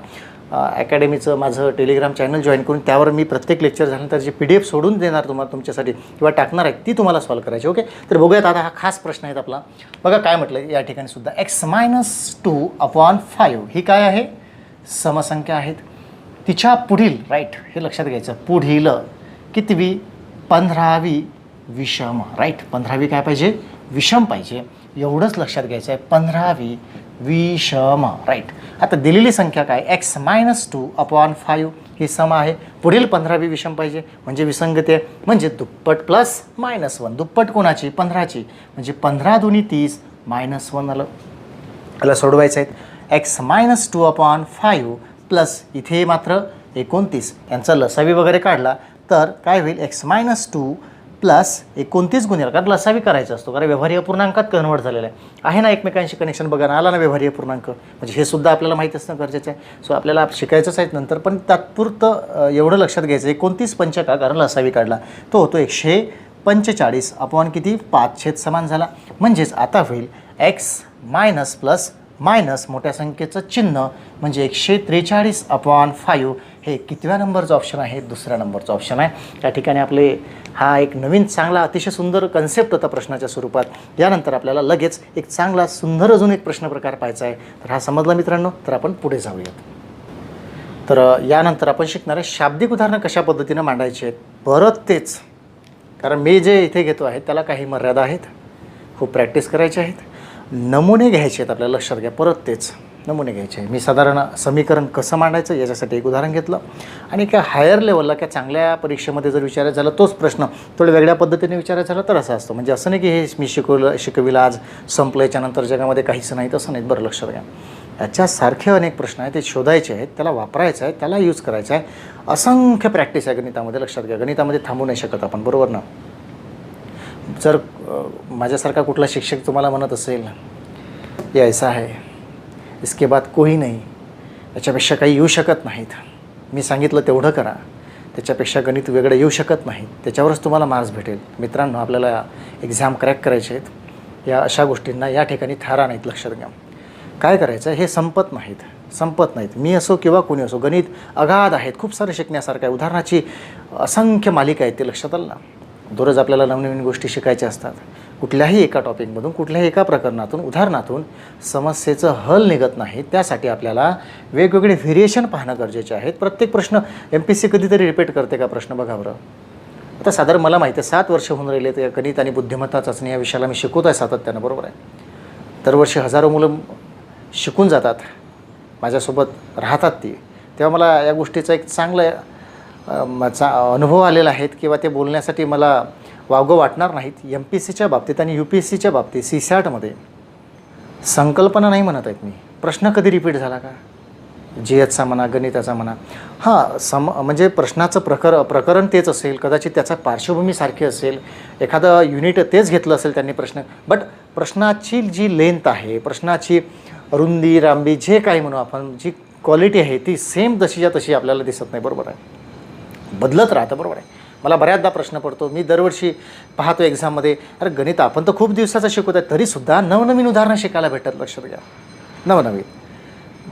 अकॅडमीचं माझं टेलिग्राम चॅनल जॉईन करून त्यावर मी प्रत्येक लेक्चर झाल्यानंतर जी PDF सोडून देणार तुम्हाला तुमच्यासाठी किंवा टाकणार आहे ती तुम्हाला सॉल्व करायची. ओके, तर बघूयात आता. हा खास प्रश्न आहे आपला. बघा काय म्हटलं या ठिकाणी सुद्धा. x मायनस 2/5 ही काय आहे? समसंख्या आहेत. तिच्या पुढील, राईट, हे लक्षात घ्यायचं, पुढील कितवी? 15वी विषम, राईट. 15वी काय पाहिजे? विषम पाहिजे. एवढंच लक्षात घ्यायचं आहे. 15वी विषम, राईट. आता दिलेली संख्या काय? x मायनस 2/5 ही सम आहे. पुढील 15वी विषम पाहिजे म्हणजे विसंगती आहे. म्हणजे दुप्पट प्लस मायनस 1. दुप्पट कोणाची? 15ची. म्हणजे 15 दोन्ही 30 मायनस 1 आलं. याला सोडवायचं आहे. x मायनस 2/5 प्लस इथे मात्र 29. यांचा लसावी वगैरे काढला तर काय होईल? x मायनस 2 प्लस 29 गुणिले, कारण लसावी करायचा असतो, कारण व्यवहारीय पूर्णांकात कन्वर्ट झालेला आहे ना एकमेकांशी कनेक्शन. बघा ना, आला ना व्यवहारीय पूर्णांक. म्हणजे हे सुद्धा आपल्याला माहीत असणं गरजेचं आहे. सो आपल्याला शिकायचंच आहे नंतर, पण तात्पुरतं एवढं लक्षात घ्यायचं. 29 पंचका, कारण लसावी काढला, तो होतो 145 अपॉन किती? 5 समान झाला. म्हणजेच आता होईल x मायनस प्लस मायनस मोठ्या संख्येचं चिन्ह म्हणजे 143/5. हे कितव्या नंबरचं ऑप्शन आहे? दुसऱ्या नंबरचं ऑप्शन आहे. त्या ठिकाणी आपले हा एक नवीन चांगला अतिशय सुंदर कन्सेप्ट होता प्रश्नाच्या स्वरूपात. यानंतर आपल्याला लगेच एक चांगला सुंदर अजून एक प्रश्न प्रकार पाहायचा आहे. तर हा समजला मित्रांनो, तर आपण पुढे जाऊयात. तर यानंतर आपण शिकणार आहे शाब्दिक उदाहरणं कशा पद्धतीनं मांडायची आहेत. परत तेच, कारण मी जे इथे घेतो आहे त्याला काही मर्यादा आहेत, खूप प्रॅक्टिस करायची आहेत, नमुने घ्यायचे आहेत आपल्याला. लक्षात घ्या, परत तेच नमुने घ्यायचे आहे. मी साधारण समीकरण कसं मांडायचं याच्यासाठी एक उदाहरण घेतलं, आणि काय हायर लेवलला काय चांगल्या परीक्षेमध्ये जर विचारायचं झालं तोच प्रश्न थोड्या वेगळ्या पद्धतीने विचारायचा झाला तर असा असतो. म्हणजे असं नाही की हे मी शिकविलं आज संपलं याच्यानंतर जगामध्ये काहीच नाही, तसं नाही. बरं लक्षात घ्या, याच्यासारखे अनेक प्रश्न आहेत, ते शोधायचे आहेत, त्याला वापरायचं आहे, त्याला यूज करायचं आहे. असंख्य प्रॅक्टिस आहे गणितामध्ये. लक्षात घ्या, गणितामध्ये थांबू नाही शकत आपण, बरोबर ना. जर माझ्यासारखा कुठला शिक्षक तुम्हाला म्हणत असेल ये ऐसा है, इसके बाद कोई नाही, याच्यापेक्षा काही येऊ शकत नाहीत, मी सांगितलं तेवढं करा, त्याच्यापेक्षा गणित वेगळं येऊ शकत नाही, त्याच्यावरच तुम्हाला मार्क्स भेटेल. मित्रांनो, आपल्याला एक्झाम क्रॅक करायचे आहेत. या अशा गोष्टींना या ठिकाणी थारा नाहीत. लक्षात घ्या, काय करायचं हे संपत नाहीत. मी असो किंवा कोणी असो, गणित अगाध आहेत, खूप सारे शिकण्यासारखं आहे. उदाहरणाची असंख्य मालिका आहेत, ते लक्षात आलं ना. दररोज आपल्याला नवनवीन गोष्टी शिकायच्या असतात. कुठल्याही एका टॉपिकमधून, कुठल्याही एका प्रकरणातून, उदाहरणातून समस्येचं हल निघत नाही. त्यासाठी आपल्याला वेगवेगळे व्हेरिएशन पाहणं गरजेचे आहेत. प्रत्येक प्रश्न MPSC कधीतरी रिपीट करते का? प्रश्न बघा बरं. आता साधारण मला माहिती आहे 7 वर्ष होऊन राहिले तर गणित आणि बुद्धिमत्ता चाचणी या विषयाला मी शिकवत आहे सातत्यानं, बरोबर आहे. दरवर्षी हजारो मुलं शिकून जातात, माझ्यासोबत राहतात ती. तेव्हा मला या गोष्टीचा एक चांगला अनुभव आलेला आहे, किंवा ते बोलण्यासाठी मला वावगं वाटणार नाहीत. MPSCच्या बाबतीत आणि UPSCच्या बाबतीत CSATमध्ये संकल्पना नाही म्हणत आहेत मी. प्रश्न कधी रिपीट झाला का? GHचा म्हणा, गणिताचा म्हणा, म्हणजे प्रश्नाचं प्रकरण तेच असेल, कदाचित त्याचा पार्श्वभूमी सारखी असेल, एखादं युनिट तेच घेतलं असेल त्यांनी प्रश्न, बट प्रश्नाची जी लेंथ आहे, प्रश्नाची रुंदी रांबी जे काही म्हणू आपण, जी क्वालिटी आहे ती सेम तशीच्या तशी आपल्याला दिसत नाही, बरोबर आहे. बदलत राहतं, बरोबर आहे. मला बऱ्याचदा प्रश्न पडतो, मी दरवर्षी पाहतो एक्झाममध्ये, अरे गणित आपण तर खूप दिवसाचं शिकवत आहे, तरीसुद्धा नवनवीन उदाहरणं शिकायला भेटतात. लक्षात घ्या, नवनवीन.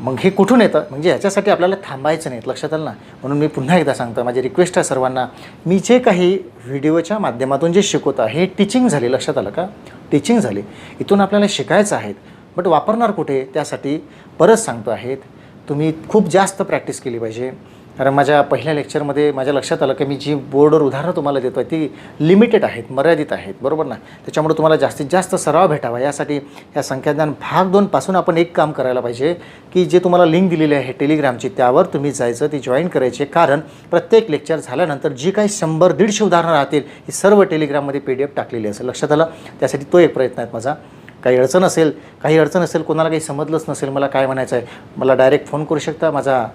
मग हे कुठून येतं? म्हणजे याच्यासाठी आपल्याला थांबायचं नाही. लक्षात आलं ना. म्हणून मी पुन्हा एकदा सांगतो, माझी रिक्वेस्ट आहे सर्वांना, मी जे काही व्हिडिओच्या माध्यमातून जे शिकवत आहे हे टीचिंग झाली. लक्षात आलं का? टीचिंग झाली. इथून आपल्याला शिकायचं आहे, बट वापरणार कुठे? त्यासाठी परत सांगतो आहेत, तुम्ही खूप जास्त प्रॅक्टिस केली पाहिजे. कारण माझ्या पहिल्या लेक्चरमध्ये माझ्या लक्षात आलं की मी जी बोर्डवर उदाहरणं तुम्हाला देतो आहे ती लिमिटेड आहेत, मर्यादित आहेत, बरोबर ना. त्याच्यामुळे तुम्हाला जास्तीत जास्त सराव भेटावा यासाठी या संख्याज्ञान भाग 2 पासून आपण एक काम करायला पाहिजे की जे तुम्हाला लिंक दिलेली आहे टेलिग्रामची त्यावर तुम्ही जायचं, ती जॉईन करायची. कारण प्रत्येक लेक्चर झाल्यानंतर जी काही 100-150 उदाहरणं राहतील ही सर्व टेलिग्राममध्ये PDF टाकलेली असेल. लक्षात आलं. त्यासाठी तो एक प्रयत्न आहे माझा. काही अडचण असेल, कोणाला काही समजलंच नसेल, मला काय म्हणायचं आहे, मला डायरेक्ट फोन करू शकता. माझा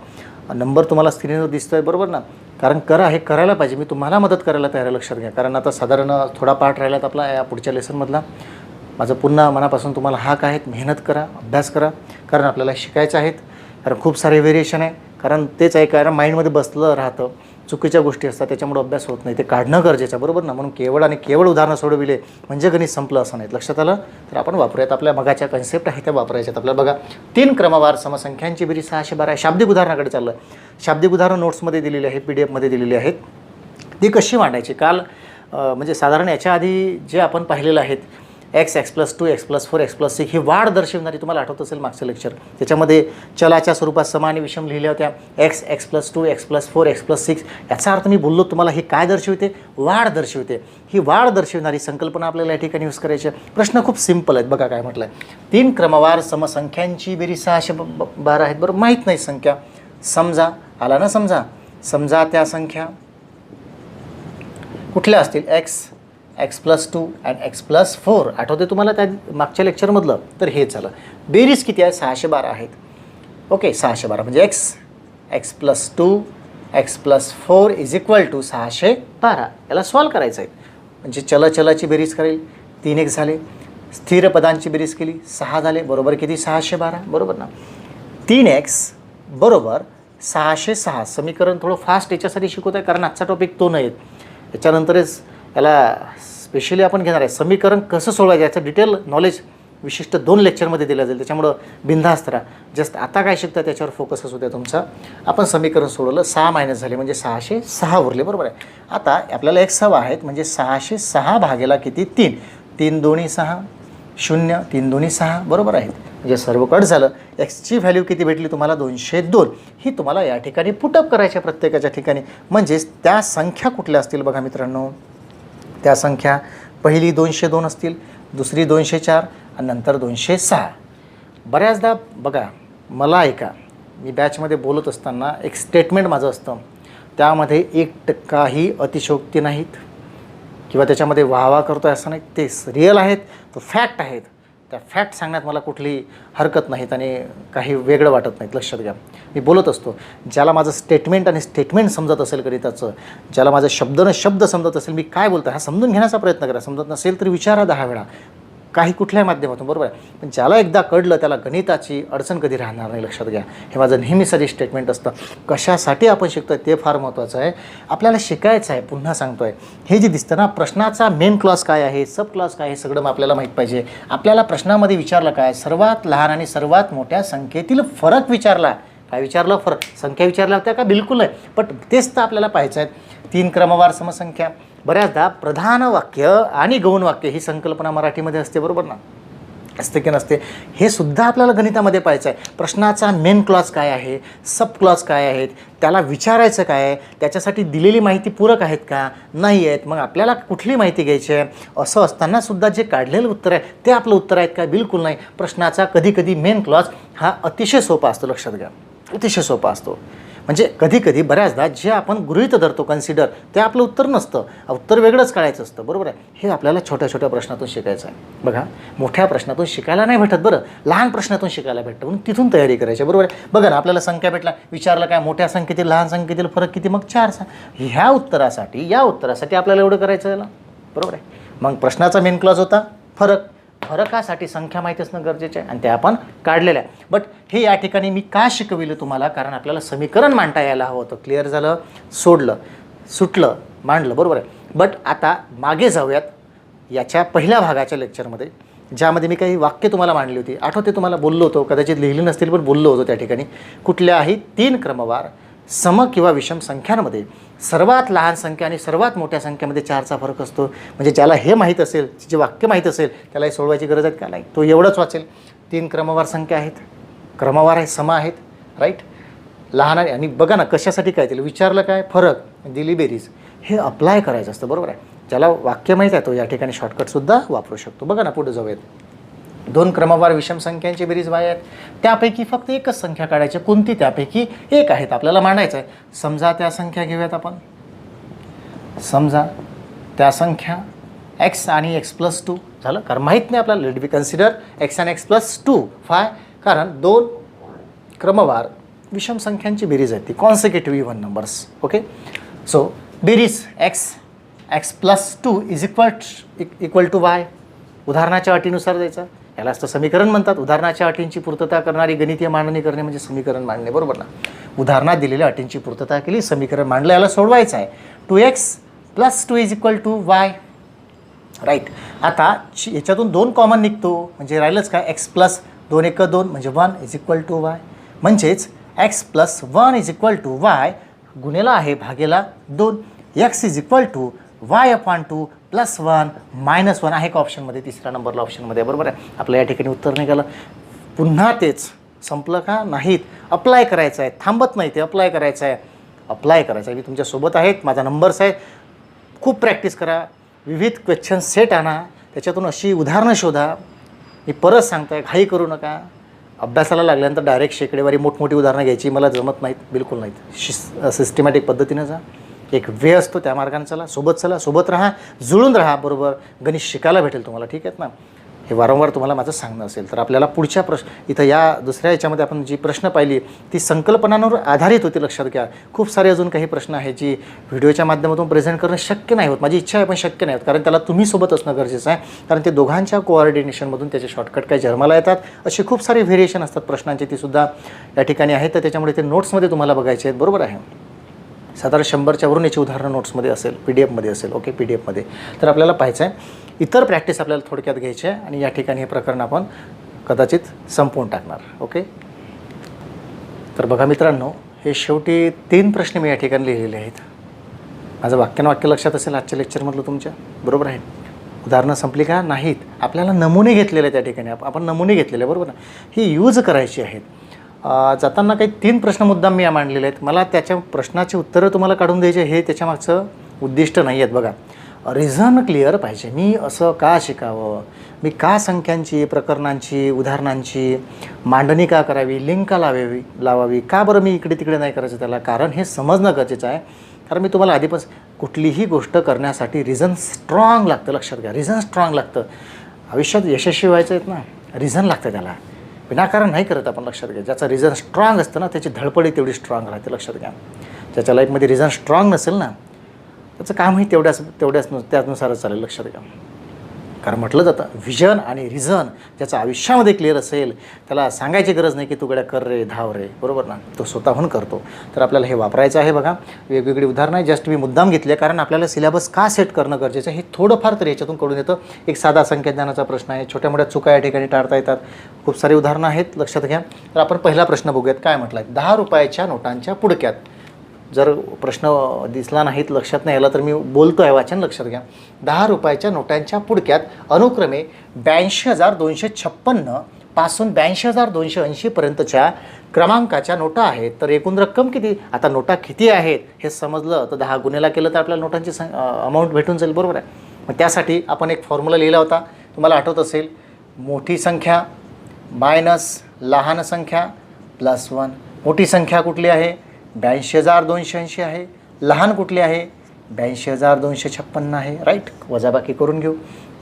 नंबर तुम्हाला स्क्रीनवर दिसतो आहे, बरोबर ना. कारण हे करायला पाहिजे. मी तुम्हाला मदत करायला तयार आहे, लक्षात घ्या. कारण आता साधारण थोडा पार्ट राहिलात आपला या पुढच्या लेसनमधला. माझं पुन्हा मनापासून तुम्हाला हाक आहेत, मेहनत करा, अभ्यास करा. कारण आपल्याला शिकायचं आहेत. कारण खूप सारे व्हेरिएशन आहे. कारण तेच आहे, कारण माइंडमध्ये बसलं राहतं, चुकीच्या गोष्टी असतात, त्याच्यामुळे अभ्यास होत नाही. ते काढणं गरजेचं, बरोबर ना. म्हणून केवळ उदाहरणं सोडविले म्हणजे गणित संपलं असं नाही. लक्षात आलं. तर आपण वापरूयात. आपल्या मगाच्या कन्सेप्ट आहे त्या वापरायच्यात आपल्याला. बघा, 3 क्रमवार समसंख्यांची बेरीज 612 आहे. शाब्दिक उदाहरणाकडे चाललं. शाब्दिक उदाहरणं नोट्समध्ये दिलेली आहेत, PDF मध्ये दिलेली आहेत. ती कशी मांडायची काल म्हणजे साधारण याच्या आधी जे आपण पाहिलेलं आहेत x + 2 x + 4 x + 6 ही वाढ दर्शवणारी, तुम्हाला आठवत असेल मागचं लेक्चर. त्याच्यामध्ये चलाच्या स्वरूपात सम आणि विषम लिहिल्या होत्या. x + 2 x + 4 x + 6. याचा अर्थ मी बोललो तुम्हाला हे काय दर्शवते, वाढ दर्शवते. ही वाढ दर्शवणारी संकल्पना आपल्याला या ठिकाणी यूज करायची. प्रश्न खूप सिंपल आहेत. बघा काय म्हटलं आहे, 3 क्रमवार समसंख्यांची बेरीज 612 आहेत. बरोबर, माहीत नाही संख्या. समजा आला ना, समजा त्या संख्या कुठल्या असतील, x + 2 आणि x + 4. आठवते तुम्हाला त्या मागच्या लेक्चरमधलं. तर हे झालं. बेरीज किती आहे, 612 आहेत. ओके, 612 म्हणजे x + 2 x + 4 = 612. याला सॉल्व करायचं आहे. म्हणजे चलाची बेरीज करेल, 3 x झाले. स्थिर पदांची बेरीज केली, 6 झाले. बरोबर किती, 612. बरोबर ना. 3x बरोबर 606. समीकरण थोडं फास्ट याच्यासाठी शिकवत आहे कारण आजचा टॉपिक तो नाही. याच्यानंतरच याला स्पेशली आपण घेणार आहे. समीकरण कसं सोडवायचं याचं डिटेल नॉलेज विशिष्ट 2 लेक्चरमध्ये दिलं जाईल. त्याच्यामुळं बिनधास्त राहा. जस्ट आता काय शिकता त्याच्यावर फोकस असू द्या तुमचा. आपण समीकरण सोडवलं, 6 मायनस झाले म्हणजे 606 उरले. बरोबर आहे. आता आपल्याला x हवा आहेत म्हणजे 606 भागेला किती, 3. 3 2 6 0, 3 2 6. बरोबर आहेत. म्हणजे सर्व कट झालं. एक्सची व्हॅल्यू किती भेटली तुम्हाला, 202. ही तुम्हाला या ठिकाणी पुटअप करायच्या प्रत्येकाच्या ठिकाणी. म्हणजेच त्या संख्या कुठल्या असतील बघा मित्रांनो. त्या संख्या पहिली 202 असतील, दुसरी 204 आणि नंतर 206. बऱ्याचदा बघा, मला ऐका, मी बॅचमध्ये बोलत असताना एक स्टेटमेंट माझं असतं, त्यामध्ये 1% अतिशयोक्ती नाहीत किंवा त्याच्यामध्ये वाहवा करतो आहे असं नाही. ते रिअल आहेत, तो फॅक्ट आहेत. त्या फॅक्ट सांगण्यात मला कुठली हरकत नाहीत आणि काही वेगळं वाटत नाहीत. लक्षात घ्या, मी बोलत असतो, ज्याला माझं स्टेटमेंट समजत असेल गणिताचं, ज्याला माझं शब्द समजत असेल, मी काय बोलतो हा समजून घेण्याचा प्रयत्न करा. समजत नसेल तरी विचारा 10 वेळा, काही कुठल्याही माध्यमातून. बरोबर आहे. पण ज्याला एकदा कळलं त्याला गणिताची अडचण कधी राहणार नाही. लक्षात घ्या, हे माझं नेहमीसाठी स्टेटमेंट असतं. कशासाठी आपण शिकतो आहे ते फार महत्त्वाचं आहे. आपल्याला शिकायचं आहे. पुन्हा सांगतो आहे, हे जे दिसतं ना, प्रश्नाचा मेन क्लॉज काय आहे, सब क्लॉज काय आहे, सगळं मग आपल्याला माहीत पाहिजे. आपल्याला प्रश्नामध्ये विचारलं काय, सर्वात लहान आणि सर्वात मोठ्या संख्येतील फरक विचारला. काय विचारलं, फरक. संख्या विचारल्या होत्या का, बिलकुल आहे. पण तेच तर आपल्याला पाहायचं आहे. 3 क्रमवार समसंख्या. बऱ्याचदा प्रधान वाक्य आणि गौण वाक्य ही संकल्पना मराठीमध्ये असते. बरोबर ना, असते की नसते, हे सुद्धा आपल्याला गणितामध्ये पाहायचं आहे. प्रश्नाचा मेन क्लॉज काय आहे, सब क्लॉज काय आहेत, त्याला विचारायचं काय आहे, त्याच्यासाठी दिलेली माहिती पूरक आहेत का, नाही आहेत, मग आपल्याला कुठली माहिती घ्यायची आहे. असं असतानासुद्धा जे काढलेलं उत्तर आहे ते आपलं उत्तर आहेत का, बिलकुल नाही. प्रश्नाचा कधी मेन क्लॉज हा अतिशय सोपा असतो. लक्षात घ्या, अतिशय सोपा असतो. म्हणजे कधी बऱ्याचदा जे आपण गृहीत धरतो, कन्सिडर, ते आपलं उत्तर नसतं. उत्तर वेगळंच काढायचं असतं. बरोबर आहे. हे आपल्याला छोट्या प्रश्नातून शिकायचं आहे. बघा, मोठ्या प्रश्नातून शिकायला नाही भेटत, बरं, लहान प्रश्नातून शिकायला भेटतं. म्हणून तिथून तयारी करायची. बरोबर आहे. बघा ना, आपल्याला संख्या भेटला, विचारलं काय, मोठ्या संख्येतील लहान संख्येतील फरक किती, मग 4. ह्या उत्तरासाठी आपल्याला एवढं करायचं याला. बरोबर आहे. मग प्रश्नाचा मेन क्लॉज होता फरकासाठी संख्या माहीत असणं गरजेचं आहे आणि त्या आपण काढलेल्या आहे. बट हे या ठिकाणी मी का शिकविलं तुम्हाला, कारण आपल्याला समीकरण मांडता यायला हवं होतं. क्लिअर झालं, सुटलं, मांडलं. बरोबर आहे. बट आता मागे जाऊयात याच्या पहिल्या भागाच्या लेक्चरमध्ये, ज्यामध्ये मी काही वाक्य तुम्हाला मांडली होती. आठवते तुम्हाला बोललो होतो, कदाचित लिहिली नसतील पण बोललो होतो त्या ठिकाणी. कुठल्याही 3 क्रमवार सम किंवा विषम संख्यांमध्ये सर्वात लहान संख्या आणि सर्वात मोठ्या संख्येमध्ये 4चा फरक असतो. म्हणजे ज्याला हे माहीत असेल, जे वाक्य माहीत असेल, त्याला हे सोडवायची गरज आहे का नाही, तो एवढंच वाचेल. 3 क्रमवार संख्या आहेत, क्रमवार आहे, सम आहेत, राईट. लहान आणि बघा ना कशासाठी काय दिलं, विचारलं काय, फरक, दिली बेरीज, हे अप्लाय करायचं असतं, बरोबर आहे. ज्याला वाक्य माहीत आहे तो या ठिकाणी शॉर्टकटसुद्धा वापरू शकतो. बघा ना पुढे जाऊयात. 2 क्रमवार विषम संख्यांची बेरीज y आहेत, त्यापैकी फक्त एकच संख्या काढायची, कोणती, त्यापैकी एक आहेत आपल्याला मांडायचं आहे. समजा त्या संख्या घेऊयात आपण, समजा त्या संख्या x आणि x+2 झालं, कारण माहीत नाही आपल्याला. लेट बी कन्सिडर x आणि x+2 फाय, कारण 2 क्रमवार विषम संख्यांची बेरीज आहे ती consecutive even numbers. Okay, so बेरीज x+2 is equal to y. उदाहरणाच्या अटीनुसार द्यायचा, यालाच तर समीकरण म्हणतात. उदाहरणाच्या अटींची पूर्तता करणारी गणितीय मांडणी करणे म्हणजे समीकरण मांडणे, बरोबर ना. उदाहरणात दिलेल्या अटींची पूर्तता केली, समीकरण मांडलं, याला सोडवायचं आहे. 2x+2 is equal to y, right. आता याच्यातून 2 कॉमन निघतो, म्हणजे राहिलंच काय, x+2 1 2 म्हणजे 1 इज इक्वल टू y. म्हणजेच x+1 is equal to y गुणेला आहे भागेला 2. x is equal to y/2 +1 -1 आहे का ऑप्शनमध्ये, तिसऱ्या नंबरला ऑप्शनमध्ये, बरोबर आहे. आपलं या ठिकाणी उत्तर निघालं. पुन्हा तेच संपलं का, नाहीत, अप्लाय करायचं आहे, थांबत नाही ते, अप्लाय करायचं आहे, अप्लाय करायचं आहे. मी तुमच्यासोबत आहेत, माझा नंबर्स आहे, खूप प्रॅक्टिस करा, विविध क्वेश्चन सेट आणा, त्याच्यातून अशी उदाहरणं शोधा. मी परत सांगताय, घाई करू नका. अभ्यासाला लागल्यानंतर डायरेक्ट शेकडेवारी मोठमोठी उदाहरणं घ्यायची मला जमत नाहीत, बिलकुल नाहीत. सिस्टमॅटिक पद्धतीनं जा, एक वे असतो त्या मार्गाने चला, सोबत राहा, जुळून राहा, बरोबर गणित शिकायला भेटेल तुम्हाला, ठीक आहेत ना. हे वारंवार तुम्हाला माझं सांगणं असेल. तर आपल्याला पुढच्या इथं या दुसऱ्या याच्यामध्ये आपण जी प्रश्न पाहिली ती संकल्पनांवर आधारित होती, लक्षात घ्या. खूप सारे अजून काही प्रश्न आहेत जी व्हिडिओच्या माध्यमातून प्रेझेंट करणं शक्य नाही होत, माझी इच्छा आहे पण शक्य नाही होत, कारण त्याला तुम्ही सोबत असणं गरजेचं आहे. कारण ते दोघांच्या कोऑर्डिनेशनमधून त्याचे शॉर्टकट काही जन्माला येतात. असे खूप सारे व्हेरिएशन असतात प्रश्नांचे, ती सुद्धा या ठिकाणी आहेत. तर त्याच्यामुळे ते नोट्समध्ये तुम्हाला बघायचे आहेत, बरोबर आहे. साधारण 100च्या वरून याची उदाहरणं नोट्समध्ये असेल, PDF असेल. ओके, PDF तर आपल्याला पाहायचं आहे. इतर प्रॅक्टिस आपल्याला थोडक्यात घ्यायची आहे आणि या ठिकाणी हे प्रकरण आपण कदाचित संपवून टाकणार. ओके, तर बघा मित्रांनो, हे शेवटी 3 प्रश्न मी या ठिकाणी लिहिलेले आहेत. माझं वाक्य लक्षात असेल आजच्या लेक्चरमधलं तुमच्या, बरोबर आहे. उदाहरणं संपली का, नाहीत. आपल्याला नमुने घेतलेले त्या ठिकाणी, आपण नमुने घेतलेले, बरोबर ना, ही यूज करायची आहेत. जाताना काही 3 प्रश्न मुद्दाम मी मांडलेले आहेत. मला त्याच्या प्रश्नाची उत्तरं तुम्हाला काढून द्यायचे, हे त्याच्यामागचं उद्दिष्ट नाही आहेत. बघा, रिझन क्लिअर पाहिजे. मी असं का शिकावं, मी का संख्यांची, प्रकरणांची, उदाहरणांची मांडणी का करावी, लिंक का लावावी, का बरं मी इकडे तिकडे नाही करायचं त्याला, कारण हे समजणं गरजेचं आहे. कारण मी तुम्हाला आधीपासून कुठलीही गोष्ट करण्यासाठी रिझन स्ट्रॉंग लागतं, लक्षात घ्या. रिझन स्ट्रॉंग लागतं. आयुष्यात यशस्वी व्हायचं आहेत ना, रिझन लागतं त्याला, विनाकारण नाही करत आपण, लक्षात घ्या. ज्याचं रिझन स्ट्रॉंग असतं ना, त्याची धडपडी तेवढी स्ट्रॉंग राहते, लक्षात घ्या. ज्याच्या लाईफमध्ये रिझन स्ट्रॉंग नसेल ना, त्याचं कामही तेवढ्याच त्यानुसारच चालेल, लक्षात घ्या. कारण म्हटलं जातं व्हिजन आणि रिझन ज्याचं आयुष्यामध्ये क्लिअर असेल त्याला सांगायची गरज नाही की तू गड्या कर रे, धाव रे, बरोबर ना, तो स्वतःहून करतो. तर आपल्याला हे वापरायचं आहे. बघा, वेगवेगळी उदाहरणं आहे, जस्ट मी मुद्दाम घेतले कारण आपल्याला सिलेबस का सेट करणं गरजेचं आहे हे थोडंफार तरी याच्यातून कळून येतं. एक साधा संख्याज्ञानाचा प्रश्न आहे, छोट्या मोठ्या चुका या ठिकाणी टाळता येतात. खूप सारी उदाहरणं आहेत, लक्षात घ्या. तर आपण पहिला प्रश्न बघूयात. काय म्हटलं आहे, 10 रुपयाच्या नोटांच्या पुडक्यात. जर प्रश्न दिसला नाहीत, लक्षात नाही आला तर मी बोलतो आहे, वाचन लक्षात घ्या. 10 रुपयाच्या नोटांच्या पुडक्यात अनुक्रमे 82,256 पासून 82,280 पर्यंतच्या क्रमांकाच्या नोटा आहेत. तर एकूण रक्कम किती, आता नोटा किती आहेत हे समजलं तर 10 गुणेला केलं तर आपल्याला नोटांची अमाऊंट भेटून जाईल, बरोबर आहे. मग त्यासाठी आपण एक फॉर्म्युला लिहिला होता, तुम्हाला आठवत असेल. मोठी संख्या मायनस लहान संख्या प्लस 1. मोठी संख्या कुठली आहे, 82,280 आहे. लहान कुठली आहे, 82,256 आहे, राईट. वजाबाकी करून घेऊ.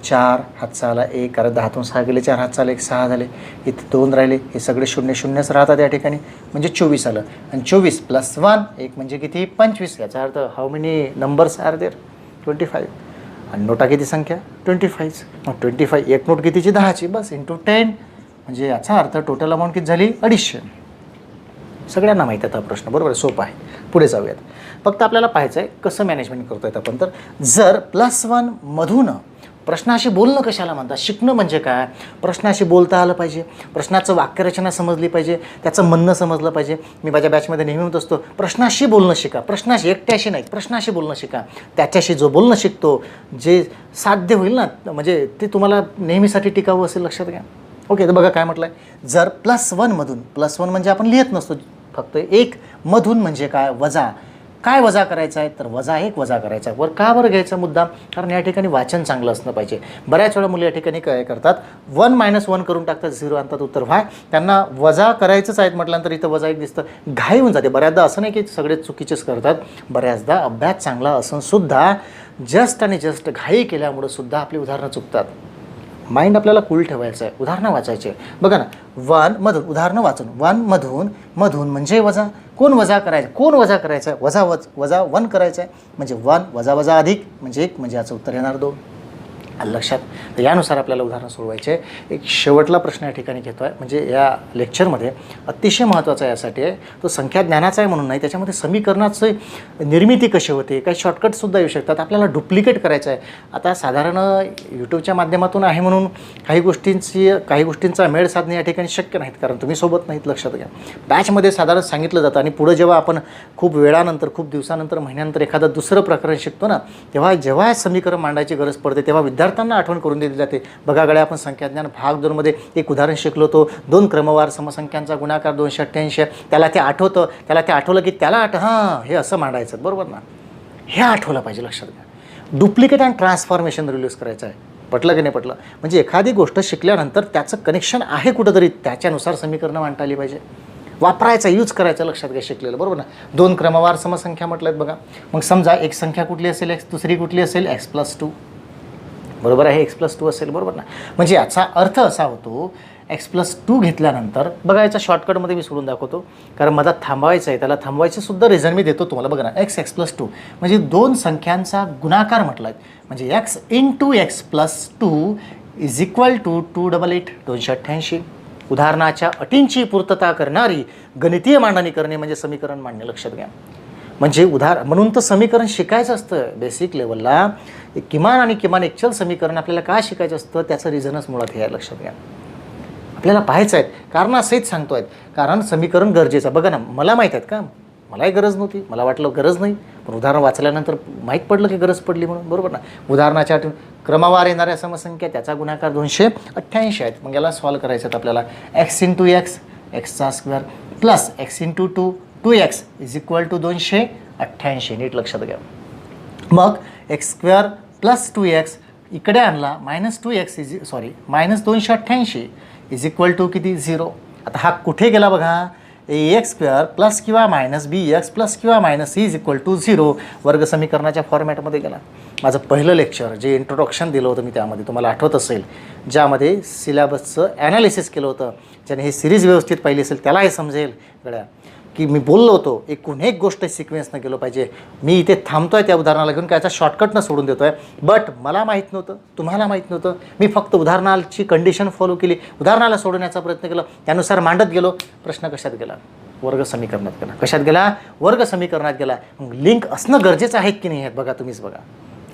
4 हातचा आला 1, कारण 10तून 6 गेले, 4 हातचा आला 1, 6 झाले. इथे 2 राहिले, हे सगळे 0 राहतात या ठिकाणी, म्हणजे 24 आलं. आणि 24 + 1 1 म्हणजे किती, 25. याचा अर्थ how many numbers are there, 25. आणि नोटा किती संख्या, 25. मग 25 एक नोट कितीची, 10ची, बस इंटू 10, म्हणजे याचा अर्थ टोटल अमाऊंट किती झाली, 250. सगळ्यांना माहीत आहे हा प्रश्न, बरोबर आहे, सोपा आहे. पुढे जाऊयात. फक्त आपल्याला पाहायचं आहे कसं मॅनेजमेंट करतो आहेत आपण. तर जर +1 मधून प्रश्नाशी बोलणं कशाला म्हणतात, शिकणं म्हणजे काय, प्रश्नाशी बोलता आलं पाहिजे, प्रश्नाचं वाक्यरचना समजली पाहिजे, त्याचं म्हणणं समजलं पाहिजे. मी माझ्या बॅचमध्ये नेहमी म्हणत असतो, प्रश्नाशी बोलणं शिका, प्रश्नाशी, एकट्याशी नाही, प्रश्नाशी बोलणं शिका. त्याच्याशी जो बोलणं शिकतो, जे साध्य होईल ना, म्हणजे ते तुम्हाला नेहमीसाठी टिकावं असेल, लक्षात घ्या. ओके, तर बघा काय म्हटलं आहे. जर +1 मधून, +1 म्हणजे आपण लिहित नसतो, फक्त 1 मधून म्हणजे काय, वजा. काय वजा करायचं आहे, तर -1 वजा करायचा आहे. वर का बरं घ्यायचा मुद्दा, कारण या ठिकाणी वाचन चांगलं असणं पाहिजे. बऱ्याच वेळा मुलं या ठिकाणी काय करतात, 1 - 1 करून टाकतात, 0 आणतात उत्तर. व्हाय त्यांना वजा करायचंच आहेत म्हटल्यानंतर इथं -1 दिसतं, घाई होऊन जाते. बऱ्याचदा असं नाही की सगळे चुकीचेच करतात, बऱ्याचदा अभ्यास चांगला असून सुद्धा जस्ट आणि जस्ट घाई केल्यामुळं सुद्धा आपली उदाहरणं चुकतात. माइंड आपल्याला कूल ठेवायचं आहे, उदाहरणं वाचायचे. बघा ना, 1 मधून उदाहरणं वाचून 1 मधून म्हणजे वजा. कोण वजा करायचं, कोण वजा करायचं आहे, वजा 1 करायचं आहे म्हणजे 1 वजा वजा अधिक म्हणजे 1 म्हणजे याचं उत्तर येणार 2. लक्षात. तर यानुसार आपल्याला उदाहरण सोडवायचे. एक शेवटला प्रश्न या ठिकाणी घेतो आहे, म्हणजे या लेक्चरमध्ये अतिशय महत्त्वाचा यासाठी आहे, तो संख्या ज्ञानाचा आहे म्हणून नाही, त्याच्यामध्ये समीकरणाचं निर्मिती कशी होते, काही शॉर्टकटसुद्धा येऊ शकतात, आपल्याला डुप्लिकेट करायचं आहे. आता साधारण यूट्यूबच्या माध्यमातून आहे म्हणून काही गोष्टींचा मेळ साधणे या ठिकाणी शक्य नाहीत, कारण तुम्ही सोबत नाहीत. लक्षात घ्या. बॅचमध्ये साधारण सांगितलं जातं आणि पुढं जेव्हा आपण खूप वेळानंतर, खूप दिवसानंतर, महिन्यानंतर एखादं दुसरं प्रकरण शिकतो ना, जेव्हा समीकरण मांडायची गरज पडते तेव्हा विद्यार्थ्यांना आठवण करून दिली जाते. बघा गड्या, आपण संख्याज्ञान भाग 2 मध्ये एक उदाहरण शिकलो होतो, 2 क्रमवार समसंख्यांचा गुणाकार 288. त्याला ते आठवतं, ते आठवलं की त्याला हे असं मांडायचं, बरोबर ना. हे आठवलं पाहिजे. लक्षात घ्या. डुप्लिकेट अँड ट्रान्सफॉर्मेशन रिड्यूस करायचं आहे. पटलं की नाही पटलं, म्हणजे एखादी गोष्ट शिकल्यानंतर त्याचं कनेक्शन आहे कुठंतरी, त्याच्यानुसार समीकरणं मांडता आली पाहिजे, वापरायचा, यूज करायचा. लक्षात घ्या शिकलेलं, बरोबर ना. 2 क्रमवार समसंख्या म्हटलं आहेत बघा. मग समजा एक संख्या कुठली असेल, x, दुसरी कुठली असेल x+2, बरोबर आहे, x+2 असेल, बरोबर ना. म्हणजे याचा अर्थ असा होतो, x+2 घेतल्यानंतर बघा, याच्या शॉर्टकटमध्ये मी सोडून दाखवतो, कारण मला थांबवायचं आहे, त्याला थांबवायचं सुद्धा रिझन मी देतो तुम्हाला. बघा ना, x+2 म्हणजे 2 संख्यांचा गुणाकार म्हटलं आहे, म्हणजे x × x+2 = 288, 288. उदाहरणाच्या अटींची पूर्तता करणारी गणितीय मांडणी करणे म्हणजे समीकरण मांडणे. लक्षात घ्या. म्हणजे म्हणून तर समीकरण शिकायचं असतं बेसिक लेवलला. किमान एक चल समीकरण आपल्याला काय शिकायचं असतं, त्याचं रिझनच मुळात हे आहे. लक्षात घ्या. आपल्याला पाहायचं आहे, कारणासहित सांगतो आहेत, कारण समीकरण गरजेचं. बघा ना, मला माहीत आहेत का, मलाही गरज नव्हती, मला वाटलं गरज नाही, पण उदाहरण वाचल्यानंतर माहीत पडलं की गरज पडली म्हणून, बरोबर ना. उदाहरणाच्या क्रमवार येणाऱ्या समसंख्या, त्याचा गुणाकार 288 आहेत. मग याला सॉल्व करायचं आहेत आपल्याला. x × x, x² plus x × 2, 2x = 288. नीट लक्षात घ्या. मग x² प्लस 2x इकडे आणला, -2x -288 = किती, 0. आता हा कुठे गेला बघा, ax² प्लस किंवा मायनस bx प्लस किंवा मायनस c = 0 वर्ग समीकरणाच्या फॉर्मॅटमध्ये गेला. माझं पहिलं लेक्चर जे इंट्रोडक्शन दिलं होतं मी, त्यामध्ये तुम्हाला आठवत असेल, ज्यामध्ये सिलेबसचं ॲनालिसिस केलं होतं, ज्याने हे सिरीज व्यवस्थित पाहिली असेल त्याला हे समजेल गड्या की मी बोललो होतो एकूण एक गोष्ट सिक्वेन्सनं केलं पाहिजे. मी इथे थांबतो आहे त्या उदाहरणाला घेऊन, कायचा शॉर्टकटनं सोडून देतो आहे. बट मला माहीत नव्हतं, तुम्हाला माहीत नव्हतं, मी फक्त उदाहरणाची कंडिशन फॉलो केली, उदाहरणाला सोडवण्याचा प्रयत्न केला, त्यानुसार मांडत गेलो. प्रश्न कशात गेला, वर्ग समीकरणात गेला. कशात गेला, वर्ग समीकरणात गेला. मग लिंक असणं गरजेचं आहे की नाही आहेत, बघा तुम्हीच बघा,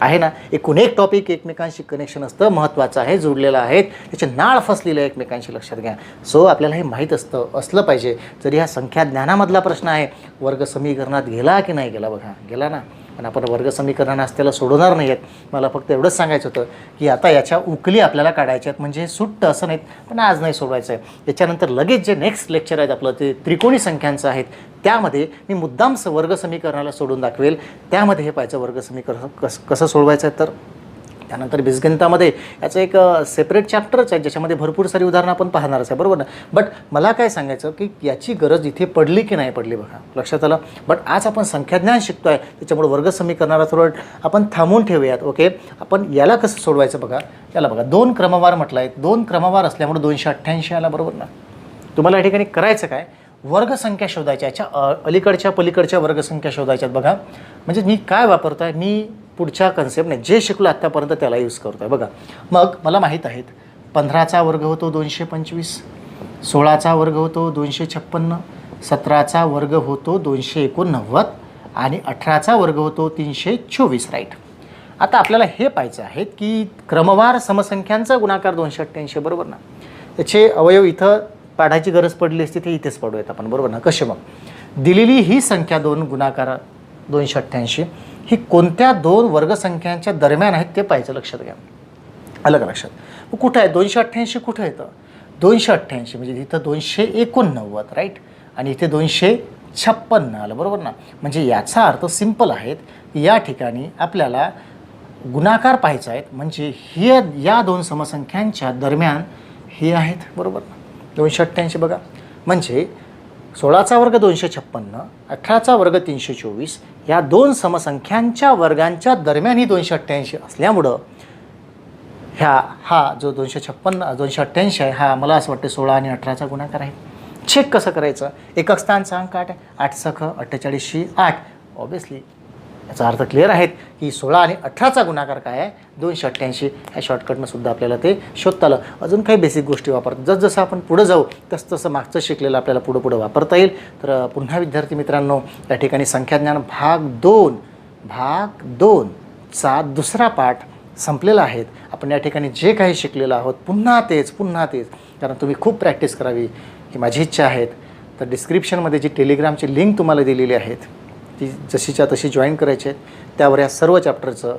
आहे ना. एकूण एक टॉपिक एकमेकांशी कनेक्शन असतं, महत्त्वाचं आहे, जोडलेलं आहे, त्याचे नाळ फसलेलं आहे एकमेकांशी. लक्षात घ्या. सो आपल्याला हे माहीत असलं पाहिजे. जरी हा संख्या ज्ञानामधला प्रश्न आहे, वर्ग समीकरणात गेला की नाही गेला, बघा गेला ना. पण आपण वर्ग समीकरण त्याला सोडवणार नाही आहेत. मला फक्त एवढंच सांगायचं होतं की आता याच्या उकली आपल्याला काढायच्या आहेत, म्हणजे सुट्ट असं नाहीत, पण आज नाही सोडवायचं आहे. याच्यानंतर लगेच जे नेक्स्ट लेक्चर आहेत आपलं, ते त्रिकोणी संख्यांचं आहेत, त्यामध्ये मी मुद्दाम वर्ग समीकरणाला सोडून दाखवेल. त्यामध्ये हे पाहायचं वर्ग समीकरण कसं सोडवायचं आहे. तर त्यानंतर बीजगणितामध्ये याचं एक सेपरेट चॅप्टरच आहे, ज्याच्यामध्ये भरपूर सारी उदाहरणं आपण पाहणारच आहे, बरोबर ना. बट मला काय सांगायचं की याची गरज इथे पडली की नाही पडली, बघा लक्षात आलं. बट आज आपण संख्याज्ञान शिकतो आहे, त्याच्यामुळे वर्ग समीकरणाला थोडं आपण थांबून ठेवूयात. ओके, आपण याला कसं सोडवायचं बघा. याला बघा 2 क्रमवार म्हटलं आहे, 2 क्रमवार असल्यामुळे 288 आला, बरोबर ना. तुम्हाला या ठिकाणी करायचं काय, वर्गसंख्या शोधायच्या, याच्या अलीकडच्या पलीकडच्या वर्गसंख्या शोधायच्यात. बघा म्हणजे मी काय वापरतो आहे, मी पुढच्या कन्सेप्टने जे शिकलो आत्तापर्यंत त्याला यूज करतो आहे. बघा मग मला माहीत आहेत, 15चा वर्ग होतो 225, 16चा वर्ग होतो 256, 17चा वर्ग होतो 289 आणि 18चा वर्ग होतो 324. राईट. आता आपल्याला हे पाहायचं आहे की क्रमवार समसंख्यांचा गुणाकार 288, बरोबर ना. त्याचे अवयव इथं पाठायची गरज पडली असती, ते इथेच पडूयात आपण, बरोबर ना. कसे मग, दिलेली ही संख्या 2 गुणाकार 288 ही कोणत्या 2 वर्गसंख्यांच्या दरम्यान आहेत ते पाहायचं. लक्षात घ्या. आलं का लक्षात. मग कुठं आहे 288, कुठं येतं 288 म्हणजे इथं 289, राईट. आणि इथे 256 आलं, बरोबर ना. म्हणजे याचा अर्थ सिंपल आहेत. या ठिकाणी आपल्याला गुणाकार पाहायचा आहेत, म्हणजे या दोन समसंख्यांच्या दरम्यान हे आहेत, बरोबर ना. 288 बघा, म्हणजे 16चा वर्ग 256, 18चा वर्ग 324 या दोन समसंख्यांच्या वर्गांच्या दरम्यान ही 288 असल्यामुळं हा जो 288 आहे हा मला असं वाटतं 16 आणि 18चा गुणाकार आहे. चेक कसं करायचं? एकक स्थानचा अंक 8 आहे, 8 सख 48 8. ऑब्वियसली याचा अर्थ क्लिअर आहेत की 16 आणि 18चा गुणाकार काय आहे? 288. ह्या शॉर्टकटनं सुद्धा आपल्याला ते शोधता आलं. अजून काही बेसिक गोष्टी वापरतात, जसं आपण पुढं जाऊ तसं मागचं शिकलेलं आपल्याला पुढं वापरता येईल. तर पुन्हा विद्यार्थी मित्रांनो, या ठिकाणी संख्याज्ञान भाग 2चा दुसरा पाठ संपलेला आहे. आपण या ठिकाणी जे काही शिकलेलं आहोत पुन्हा तेच कारण तुम्ही खूप प्रॅक्टिस करावी ही माझी इच्छा आहे. तर डिस्क्रिप्शनमध्ये जी टेलिग्रामची लिंक तुम्हाला दिलेली आहेत ती जशीच्या तशी जॉईन करायची आहे. त्यावर या सर्व चॅप्टरचं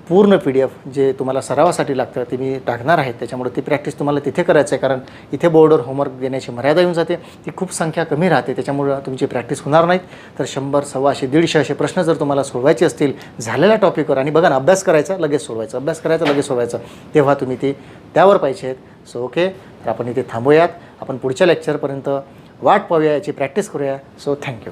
पूर्ण PDF जे तुम्हाला सरावासाठी लागतं ते मी टाकणार आहे. त्याच्यामुळे ती प्रॅक्टिस तुम्हाला तिथे करायचं आहे, कारण इथे बोर्डवर होमवर्क देण्याची मर्यादा येऊन जाते, ती खूप संख्या कमी राहते, त्याच्यामुळं तुमची प्रॅक्टिस होणार नाहीत. तर 100, 100, 150 असे प्रश्न जर तुम्हाला सोडवायचे असतील झालेल्या टॉपिकवर, आणि बघा ना, अभ्यास करायचा लगेच सोडवायचं, तेव्हा तुम्ही ते त्यावर पाहिजे आहेत. सो ओके, तर आपण इथे थांबूयात. आपण पुढच्या लेक्चरपर्यंत वाट पाहूया, याची प्रॅक्टिस करूया. So thank you.